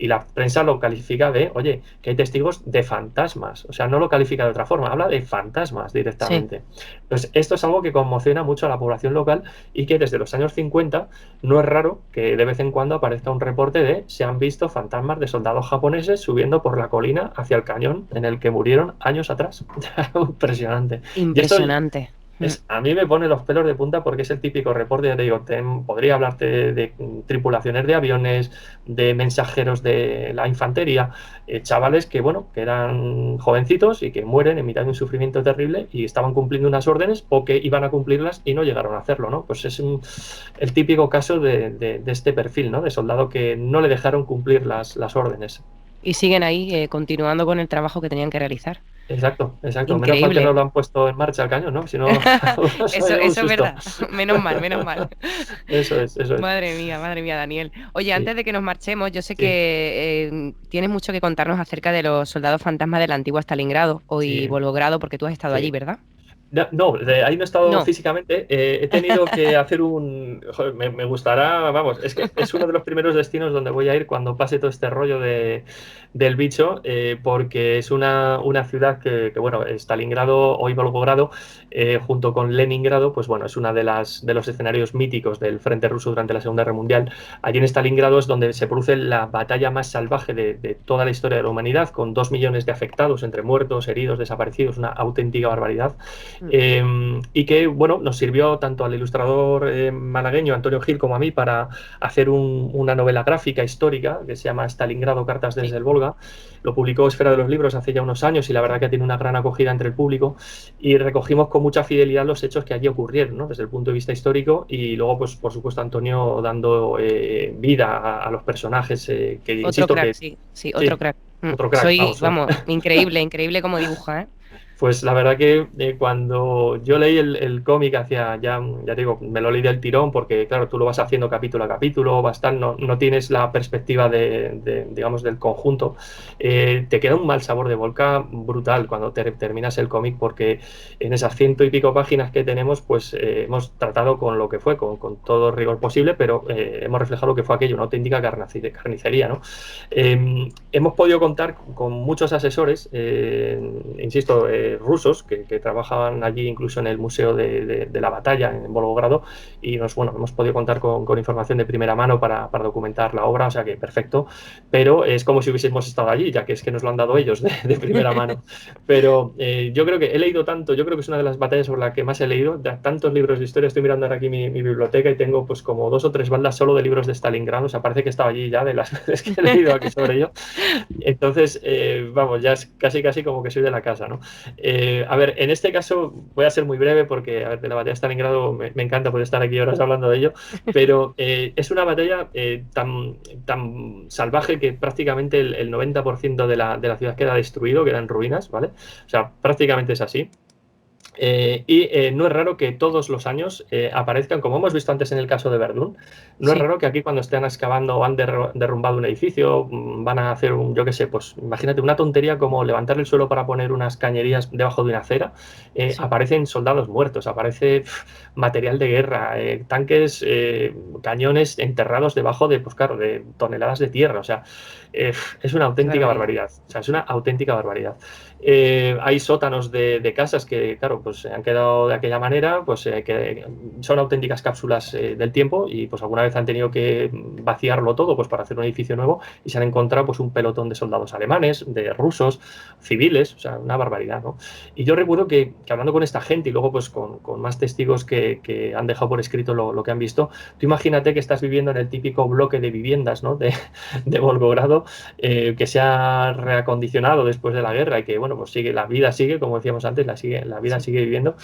Y la prensa lo califica de, oye, que hay testigos de fantasmas. O sea, no lo califica de otra forma, habla de fantasmas directamente. Sí. Entonces, esto es algo que conmociona mucho a la población local y que desde los años 50 no es raro que de vez en cuando aparezca un reporte de se han visto fantasmas de soldados japoneses subiendo por la colina hacia el cañón en el que murieron años atrás. Impresionante. Impresionante. A mí me pone los pelos de punta porque es el típico reporte, ya te digo, podría hablarte de tripulaciones de aviones, de mensajeros de la infantería, chavales que, bueno, que eran jovencitos y que mueren en mitad de un sufrimiento terrible y estaban cumpliendo unas órdenes o que iban a cumplirlas y no llegaron a hacerlo, ¿no? Pues es el típico caso de este perfil, ¿no? De soldado que no le dejaron cumplir las órdenes. Y siguen ahí continuando con el trabajo que tenían que realizar. Exacto. Increíble. Menos mal que no lo han puesto en marcha al cañón, ¿no? Si no, eso es verdad. Menos mal. Eso es. Madre mía, Daniel. Oye, antes de que nos marchemos, yo sé que tienes mucho que contarnos acerca de los soldados fantasmas de la antigua Stalingrado y Volgogrado, porque tú has estado allí, ¿verdad? No, ahí no he estado físicamente. He tenido que hacer joder, me gustará, vamos, es que es uno de los primeros destinos donde voy a ir cuando pase todo este rollo del bicho, porque es una ciudad que, bueno, Stalingrado o Volgogrado, junto con Leningrado, pues bueno, es una de los escenarios míticos del frente ruso durante la Segunda Guerra Mundial. Allí en Stalingrado es donde se produce la batalla más salvaje de toda la historia de la humanidad, con 2 millones de afectados, entre muertos, heridos, desaparecidos, una auténtica barbaridad. Y que, bueno, nos sirvió tanto al ilustrador malagueño Antonio Gil como a mí para hacer una novela gráfica histórica que se llama Stalingrado, Cartas desde el Volga. Lo publicó Esfera de los Libros hace ya unos años y la verdad que tiene una gran acogida entre el público y recogimos con mucha fidelidad los hechos que allí ocurrieron, ¿no? Desde el punto de vista histórico y luego, pues por supuesto, Antonio dando vida a los personajes que, otro crack. Otro crack. Otro crack. Vamos, increíble como dibuja, ¿eh? Pues la verdad que cuando yo leí el cómic ya digo, me lo leí del tirón porque, claro, tú lo vas haciendo capítulo a capítulo, no tienes la perspectiva digamos, del conjunto. Te queda un mal sabor de boca brutal cuando terminas el cómic porque en esas 100 y pico páginas que tenemos, pues hemos tratado con lo que fue, con todo rigor posible, pero hemos reflejado lo que fue aquello, una auténtica carnicería, ¿no? Hemos podido contar con muchos asesores, insisto, rusos que trabajaban allí incluso en el Museo de la Batalla en Volgogrado y hemos podido contar con información de primera mano para documentar la obra, o sea que perfecto, pero es como si hubiésemos estado allí, ya que es que nos lo han dado ellos de primera mano. Pero yo creo que he leído tanto, yo creo que es una de las batallas sobre la que más he leído, de tantos libros de historia. Estoy mirando ahora aquí mi biblioteca y tengo pues como 2 o 3 baldas solo de libros de Stalingrado, o sea, parece que estaba allí ya de las veces que he leído aquí sobre ello. Entonces, vamos, ya es casi como que soy de la casa, ¿no? A ver, en este caso voy a ser muy breve porque, a ver, de la batalla de Stalingrado me encanta poder estar aquí horas hablando de ello, pero es una batalla tan salvaje que prácticamente el 90% de la ciudad queda destruido, queda en ruinas, ¿vale? O sea, prácticamente es así. No es raro que todos los años aparezcan, como hemos visto antes en el caso de Verdún, no es raro que aquí cuando estén excavando o han derrumbado un edificio, van a hacer yo qué sé, pues imagínate una tontería como levantar el suelo para poner unas cañerías debajo de una acera, aparecen soldados muertos, aparece material de guerra, tanques, cañones enterrados debajo de, pues claro, de toneladas de tierra, o sea, es una auténtica barbaridad, o sea, es una auténtica barbaridad. Hay sótanos de casas que, claro, pues han quedado de aquella manera, pues que son auténticas cápsulas del tiempo y pues alguna vez han tenido que vaciarlo todo pues para hacer un edificio nuevo y se han encontrado pues un pelotón de soldados alemanes, de rusos, civiles, o sea, una barbaridad, ¿no? Y yo recuerdo que hablando con esta gente y luego pues con más testigos que han dejado por escrito lo que han visto, tú imagínate que estás viviendo en el típico bloque de viviendas, ¿no? de Volgogrado, que se ha reacondicionado después de la guerra y que, bueno, pues sigue, la vida sigue, como decíamos antes, la vida sigue viviendo.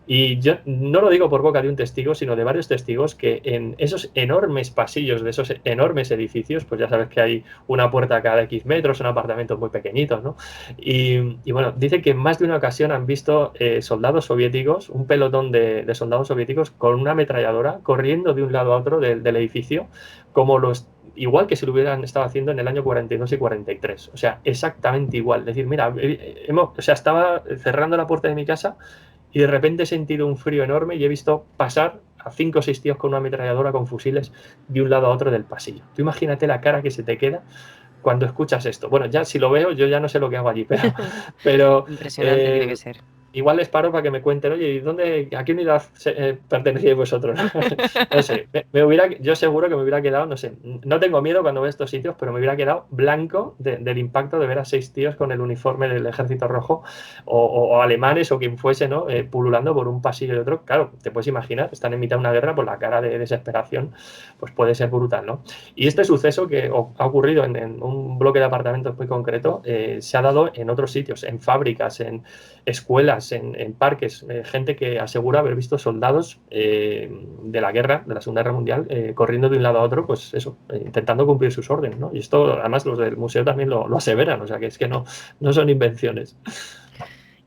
Y yo no lo digo por boca de un testigo, sino de varios testigos que en esos enormes pasillos de esos enormes edificios, pues ya sabes que hay una puerta cada X metros, son apartamentos muy pequeñitos, ¿no? Y bueno, dicen que en más de una ocasión han visto soldados soviéticos, un pelotón de soldados soviéticos con una ametralladora corriendo de un lado a otro del edificio, como igual que si lo hubieran estado haciendo en el año 42 y 43. O sea, exactamente igual. Es decir, mira, estaba cerrando la puerta de mi casa y de repente he sentido un frío enorme y he visto pasar a 5 o 6 tíos con una ametralladora, con fusiles, de un lado a otro del pasillo. Tú imagínate la cara que se te queda cuando escuchas esto. Bueno, ya si lo veo, yo ya no sé lo que hago allí, pero impresionante tiene que ser. Igual les paro para que me cuenten, oye, ¿a qué unidad pertenecéis vosotros? No sé, yo seguro que me hubiera quedado, no sé, no tengo miedo cuando veo estos sitios, pero me hubiera quedado blanco del impacto de ver a 6 tíos con el uniforme del Ejército Rojo o alemanes o quien fuese, ¿no? Pululando por un pasillo y otro. Claro, te puedes imaginar, están en mitad de una guerra, pues la cara de desesperación pues puede ser brutal, ¿no? Y este suceso que ha ocurrido en un bloque de apartamentos muy concreto se ha dado en otros sitios, en fábricas, en escuelas, en parques, gente que asegura haber visto soldados de la guerra, de la Segunda Guerra Mundial, corriendo de un lado a otro, pues eso, intentando cumplir sus órdenes, ¿no? Y esto, además, los del museo también lo aseveran, o sea, que es que no son invenciones.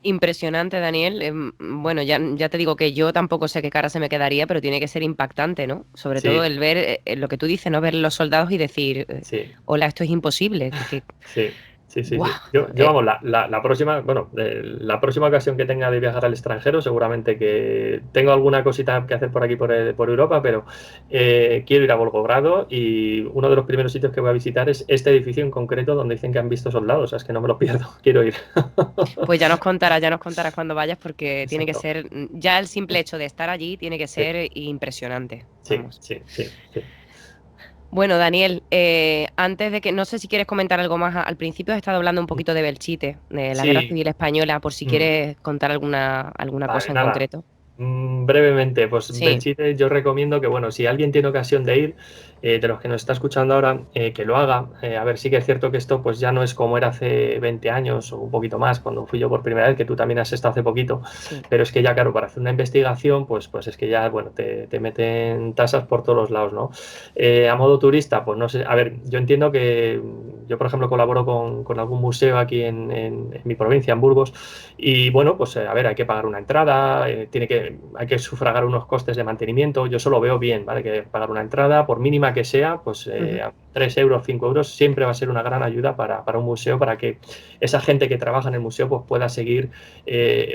Impresionante, Daniel. Bueno, ya te digo que yo tampoco sé qué cara se me quedaría, pero tiene que ser impactante, ¿no? Sobre todo el ver lo que tú dices, ¿no? Ver los soldados y decir, hola, esto es imposible. Sí. Wow. Yo vamos, la próxima ocasión que tenga de viajar al extranjero, seguramente que tengo alguna cosita que hacer por aquí, por Europa, pero quiero ir a Volgogrado y uno de los primeros sitios que voy a visitar es este edificio en concreto donde dicen que han visto soldados, o sea, es que no me lo pierdo, quiero ir. Pues ya nos contarás cuando vayas, porque tiene que ser, ya el simple hecho de estar allí tiene que ser impresionante. Sí. Bueno, Daniel, antes de que, no sé si quieres comentar algo más. Al principio has estado hablando un poquito de Belchite, de la Guerra Civil Española, por si quieres contar alguna cosa en concreto. Brevemente, pues Belchite yo recomiendo que, bueno, si alguien tiene ocasión de ir, de los que nos está escuchando ahora, que lo haga. A ver, sí que es cierto que esto pues ya no es como era hace 20 años o un poquito más, cuando fui yo por primera vez, que tú también has estado hace poquito, pero es que ya, claro, para hacer una investigación, pues es que ya, bueno, te meten tasas por todos los lados, ¿no? A modo turista, pues no sé, a ver, yo entiendo que yo, por ejemplo, colaboro con algún museo aquí en mi provincia, en Burgos, y bueno, pues a ver, hay que pagar una entrada, hay que sufragar unos costes de mantenimiento. Yo eso lo veo bien, ¿vale? Que pagar una entrada, por mínima que sea, pues 3 euros, 5 euros, siempre va a ser una gran ayuda para un museo, para que esa gente que trabaja en el museo pues pueda seguir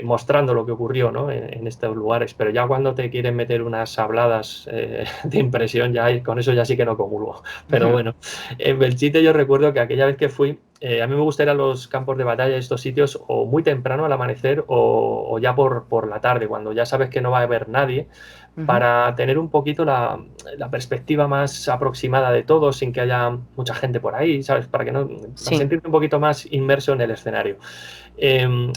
mostrando lo que ocurrió, ¿no? en estos lugares. Pero ya cuando te quieren meter unas habladas de impresión, con eso ya sí que no comulgo. Pero bueno, en Belchite yo recuerdo que aquella vez que fui, a mí me gusta ir a los campos de batalla, estos sitios, o muy temprano al amanecer o ya por la tarde, cuando ya sabes que no va a haber nadie, para tener un poquito la perspectiva más aproximada de todo, sin que haya mucha gente por ahí, ¿sabes? Para sentirte un poquito más inmerso en el escenario.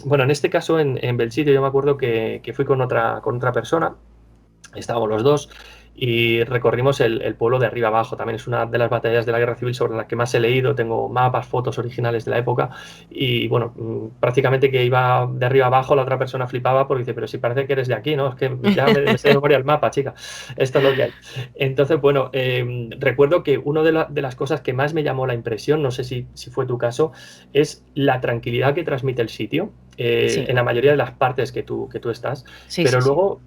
Bueno, en este caso, en Belchite, yo me acuerdo que fui con otra persona, estábamos los dos. y recorrimos el pueblo de arriba abajo. También es una de las batallas de la Guerra Civil sobre las que más he leído. Tengo mapas, fotos originales de la época y bueno, prácticamente que iba de arriba abajo, la otra persona flipaba porque dice, pero si parece que eres de aquí, ¿no? Es que ya me sé de memoria el mapa, chica. Esto es lo que hay. Entonces, bueno, recuerdo que una de las cosas que más me llamó la impresión, no sé si fue tu caso, es la tranquilidad que transmite el sitio en la mayoría de las partes que tú estás. Pero luego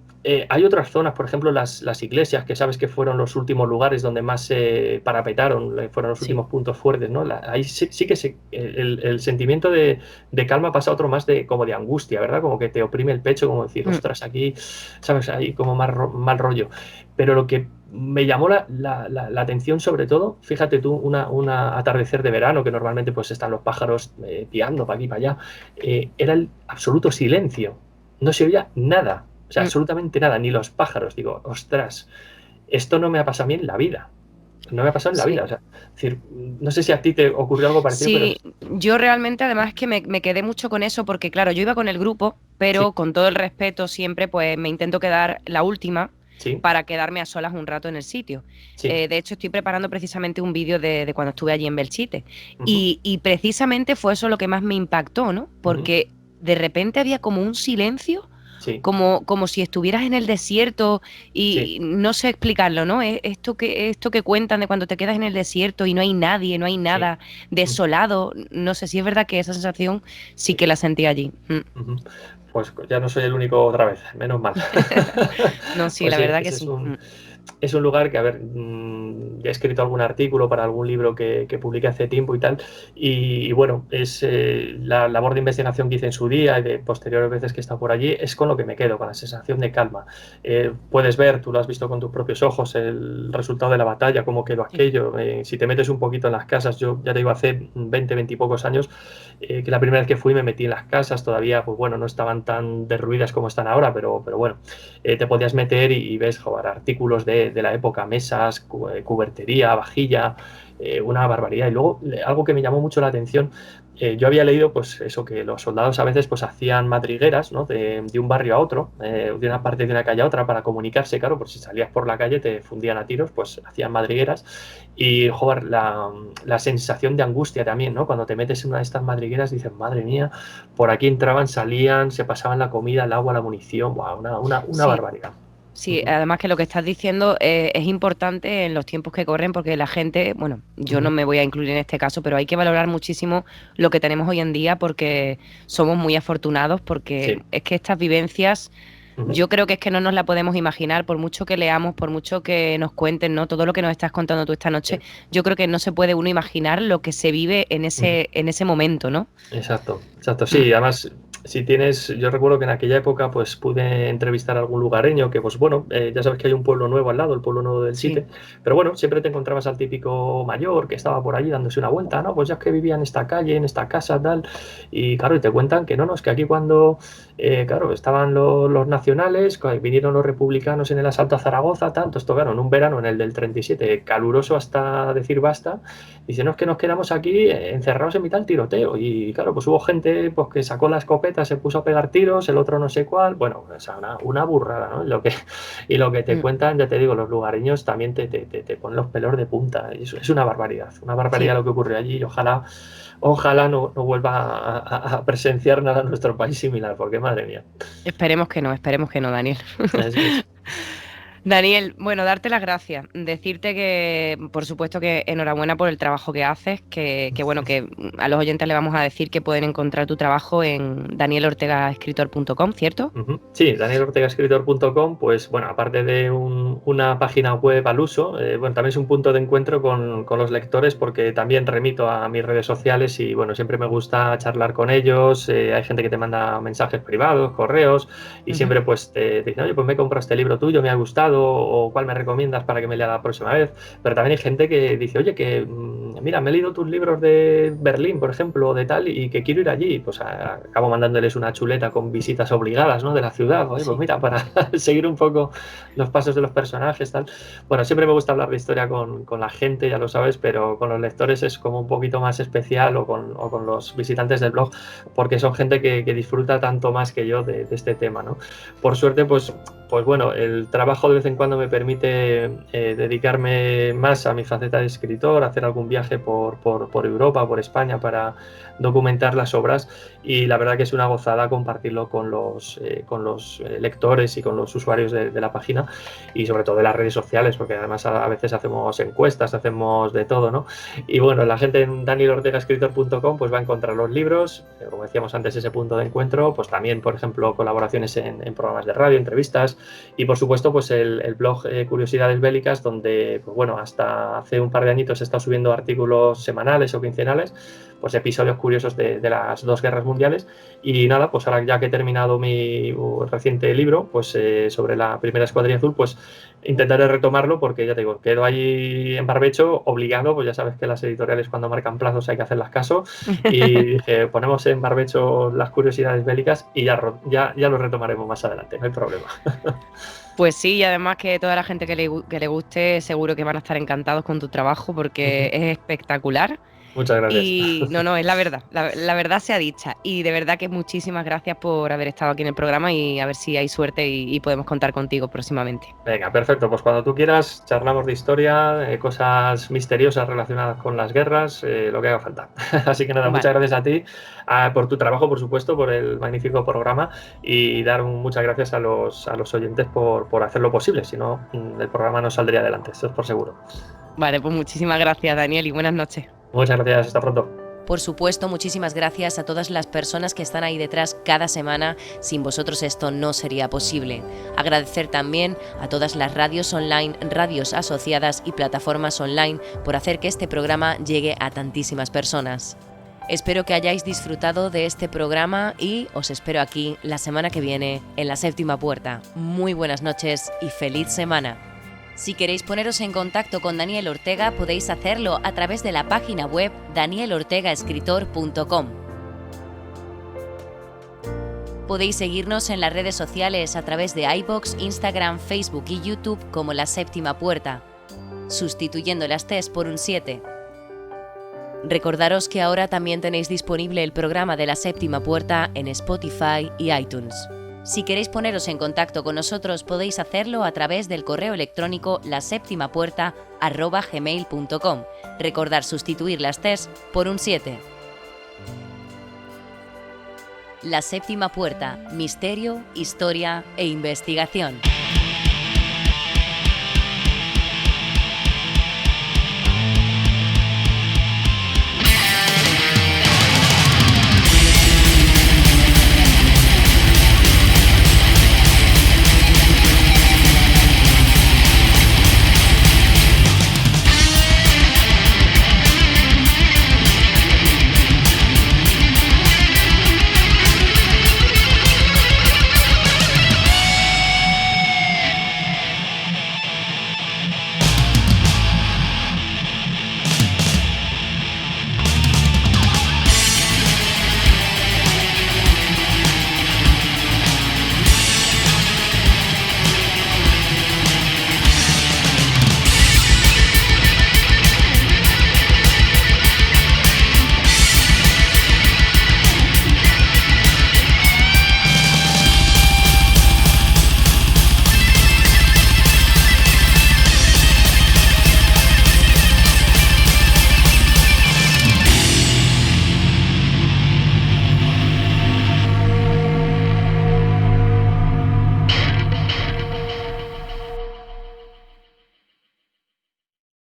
hay otras zonas, por ejemplo, las iglesias, que sabes que fueron los últimos lugares donde más se parapetaron, fueron los últimos puntos fuertes, ¿no? Ahí sí que el sentimiento de calma pasa a otro más como de angustia, ¿verdad? Como que te oprime el pecho, como decir, ostras, aquí, ¿sabes? Ahí como mal rollo. Pero lo que me llamó la atención sobre todo, fíjate tú, una atardecer de verano, que normalmente pues están los pájaros piando para aquí para allá, era el absoluto silencio, no se oía nada, o sea, absolutamente nada, ni los pájaros. Digo, ostras, esto no me ha pasado a mí en la vida. No me ha pasado en la vida, o sea, es decir, no sé si a ti te ocurrió algo parecido. Sí, pero yo realmente además es que me quedé mucho con eso porque claro, yo iba con el grupo, pero con todo el respeto siempre pues me intento quedar la última para quedarme a solas un rato en el sitio. De hecho estoy preparando precisamente un vídeo de cuando estuve allí en Belchite y precisamente fue eso lo que más me impactó, ¿no? Porque de repente había como un silencio. Como si estuvieras en el desierto y no sé explicarlo, ¿no? Esto que cuentan de cuando te quedas en el desierto y no hay nadie, no hay nada, desolado. No sé si es verdad que esa sensación sí que la sentí allí. Pues ya no soy el único otra vez, menos mal. No, sí, pues la verdad que sí. Es un lugar que, a ver, ya he escrito algún artículo para algún libro que publiqué hace tiempo y tal, y bueno, es la labor de investigación que hice en su día y de posteriores veces que he estado por allí, es con lo que me quedo, con la sensación de calma. Puedes ver, tú lo has visto con tus propios ojos, el resultado de la batalla, cómo quedó aquello. Si te metes un poquito en las casas, yo ya te digo, hace 20 y pocos años, que la primera vez que fui me metí en las casas, todavía, pues bueno, no estaban tan derruidas como están ahora, pero bueno, te podías meter y ves, joder, artículos de la época, mesas, cubertería, vajilla, una barbaridad. Y luego, algo que me llamó mucho la atención, yo había leído pues eso, que los soldados a veces pues hacían madrigueras, ¿no? de un barrio a otro, de una parte de una calle a otra para comunicarse, claro, por si salías por la calle te fundían a tiros, pues hacían madrigueras. Y joder, la sensación de angustia también, ¿no? Cuando te metes en una de estas madrigueras dices, madre mía, por aquí entraban, salían, se pasaban la comida, el agua, la munición, wow, una barbaridad. Sí, además que lo que estás diciendo es importante en los tiempos que corren porque la gente, bueno, yo no me voy a incluir en este caso, pero hay que valorar muchísimo lo que tenemos hoy en día porque somos muy afortunados porque es que estas vivencias yo creo que es que no nos la podemos imaginar por mucho que leamos, por mucho que nos cuenten, ¿no? Todo lo que nos estás contando tú esta noche, yo creo que no se puede uno imaginar lo que se vive en ese momento, ¿no? Exacto, sí, además si tienes, yo recuerdo que en aquella época pues pude entrevistar a algún lugareño que pues bueno, ya sabes que hay un pueblo nuevo al lado, el pueblo nuevo del Site, pero bueno, siempre te encontrabas al típico mayor que estaba por allí dándose una vuelta, ¿no? Pues ya es que vivía en esta calle, en esta casa, tal, y claro, y te cuentan que no, es que aquí cuando, claro, estaban los nacionales, vinieron los republicanos en el asalto a Zaragoza, tanto esto, claro, en un verano, en el del 37, caluroso hasta decir basta, dicen, no, es que nos quedamos aquí encerrados en mitad del tiroteo, y claro, pues hubo gente pues que sacó la escopeta, se puso a pegar tiros, el otro no sé cuál, bueno, o sea, una burrada, ¿no? Lo que te cuentan, ya te digo, los lugareños también te ponen los pelos de punta, es una barbaridad lo que ocurrió allí, y ojalá no vuelva a presenciar nada en nuestro país similar, porque madre mía. Esperemos que no, Daniel. Daniel, bueno, darte las gracias, decirte que, por supuesto que enhorabuena por el trabajo que haces, que bueno, que a los oyentes le vamos a decir que pueden encontrar tu trabajo en danielortegaescritor.com, ¿cierto? Sí, danielortegaescritor.com, pues bueno, aparte de una página web al uso, bueno, también es un punto de encuentro con los lectores porque también remito a mis redes sociales y bueno, siempre me gusta charlar con ellos, hay gente que te manda mensajes privados, correos y siempre pues te dicen, oye, pues me he comprado este libro tuyo, me ha gustado, o cuál me recomiendas para que me lea la próxima vez, pero también hay gente que dice, oye, que mira, me he leído tus libros de Berlín, por ejemplo, o de tal, y que quiero ir allí. Pues acabo mandándoles una chuleta con visitas obligadas, ¿no?, de la ciudad. Oye, pues mira, para seguir un poco los pasos de los personajes, tal. Bueno, siempre me gusta hablar de historia con la gente, ya lo sabes, pero con los lectores es como un poquito más especial, o con los visitantes del blog, porque son gente que disfruta tanto más que yo de este tema, ¿no? Por suerte, pues bueno, el trabajo de vez en cuando me permite dedicarme más a mi faceta de escritor, hacer algún viaje por Europa, por España, para documentar las obras, y la verdad que es una gozada compartirlo con los lectores y con los usuarios de la página, y sobre todo de las redes sociales, porque además a veces hacemos encuestas, hacemos de todo, ¿no? Y bueno, la gente en danielortegaescritor.com pues va a encontrar los libros, como decíamos antes, ese punto de encuentro, pues también, por ejemplo, colaboraciones en programas de radio, entrevistas, y por supuesto pues el blog Curiosidades Bélicas, donde pues bueno, hasta hace un par de añitos he estado subiendo artículos semanales o quincenales, pues episodios curiosos de las dos guerras mundiales. Y nada, pues ahora ya que he terminado mi reciente libro, pues sobre la primera escuadrilla azul, pues intentaré retomarlo, porque ya te digo, quedo allí en barbecho, obligado, pues ya sabes que las editoriales cuando marcan plazos hay que hacerlas caso, y dije, ponemos en barbecho las curiosidades bélicas y ya lo retomaremos más adelante, no hay problema. Pues sí, y además que toda la gente que le guste seguro que van a estar encantados con tu trabajo, porque es espectacular. Muchas gracias. Y no, es la verdad, la verdad sea dicha. Y de verdad que muchísimas gracias por haber estado aquí en el programa, y a ver si hay suerte y podemos contar contigo próximamente. Venga, perfecto. Pues cuando tú quieras, charlamos de historia, cosas misteriosas relacionadas con las guerras, lo que haga falta. Así que nada, vale. Muchas gracias a ti por tu trabajo, por supuesto, por el magnífico programa, y dar muchas gracias a los oyentes por hacerlo posible. Si no, el programa no saldría adelante, eso es por seguro. Vale, pues muchísimas gracias, Daniel, y buenas noches. Muchas gracias, hasta pronto. Por supuesto, muchísimas gracias a todas las personas que están ahí detrás cada semana. Sin vosotros esto no sería posible. Agradecer también a todas las radios online, radios asociadas y plataformas online por hacer que este programa llegue a tantísimas personas. Espero que hayáis disfrutado de este programa y os espero aquí la semana que viene en La Séptima Puerta. Muy buenas noches y feliz semana. Si queréis poneros en contacto con Daniel Ortega, podéis hacerlo a través de la página web danielortegaescritor.com. Podéis seguirnos en las redes sociales a través de iVoox, Instagram, Facebook y YouTube como La Séptima Puerta, sustituyendo las T's por un 7. Recordaros que ahora también tenéis disponible el programa de La Séptima Puerta en Spotify y iTunes. Si queréis poneros en contacto con nosotros, podéis hacerlo a través del correo electrónico laseptimapuerta@gmail.com. Recordad sustituir las T's por un 7. La Séptima Puerta, misterio, historia e investigación.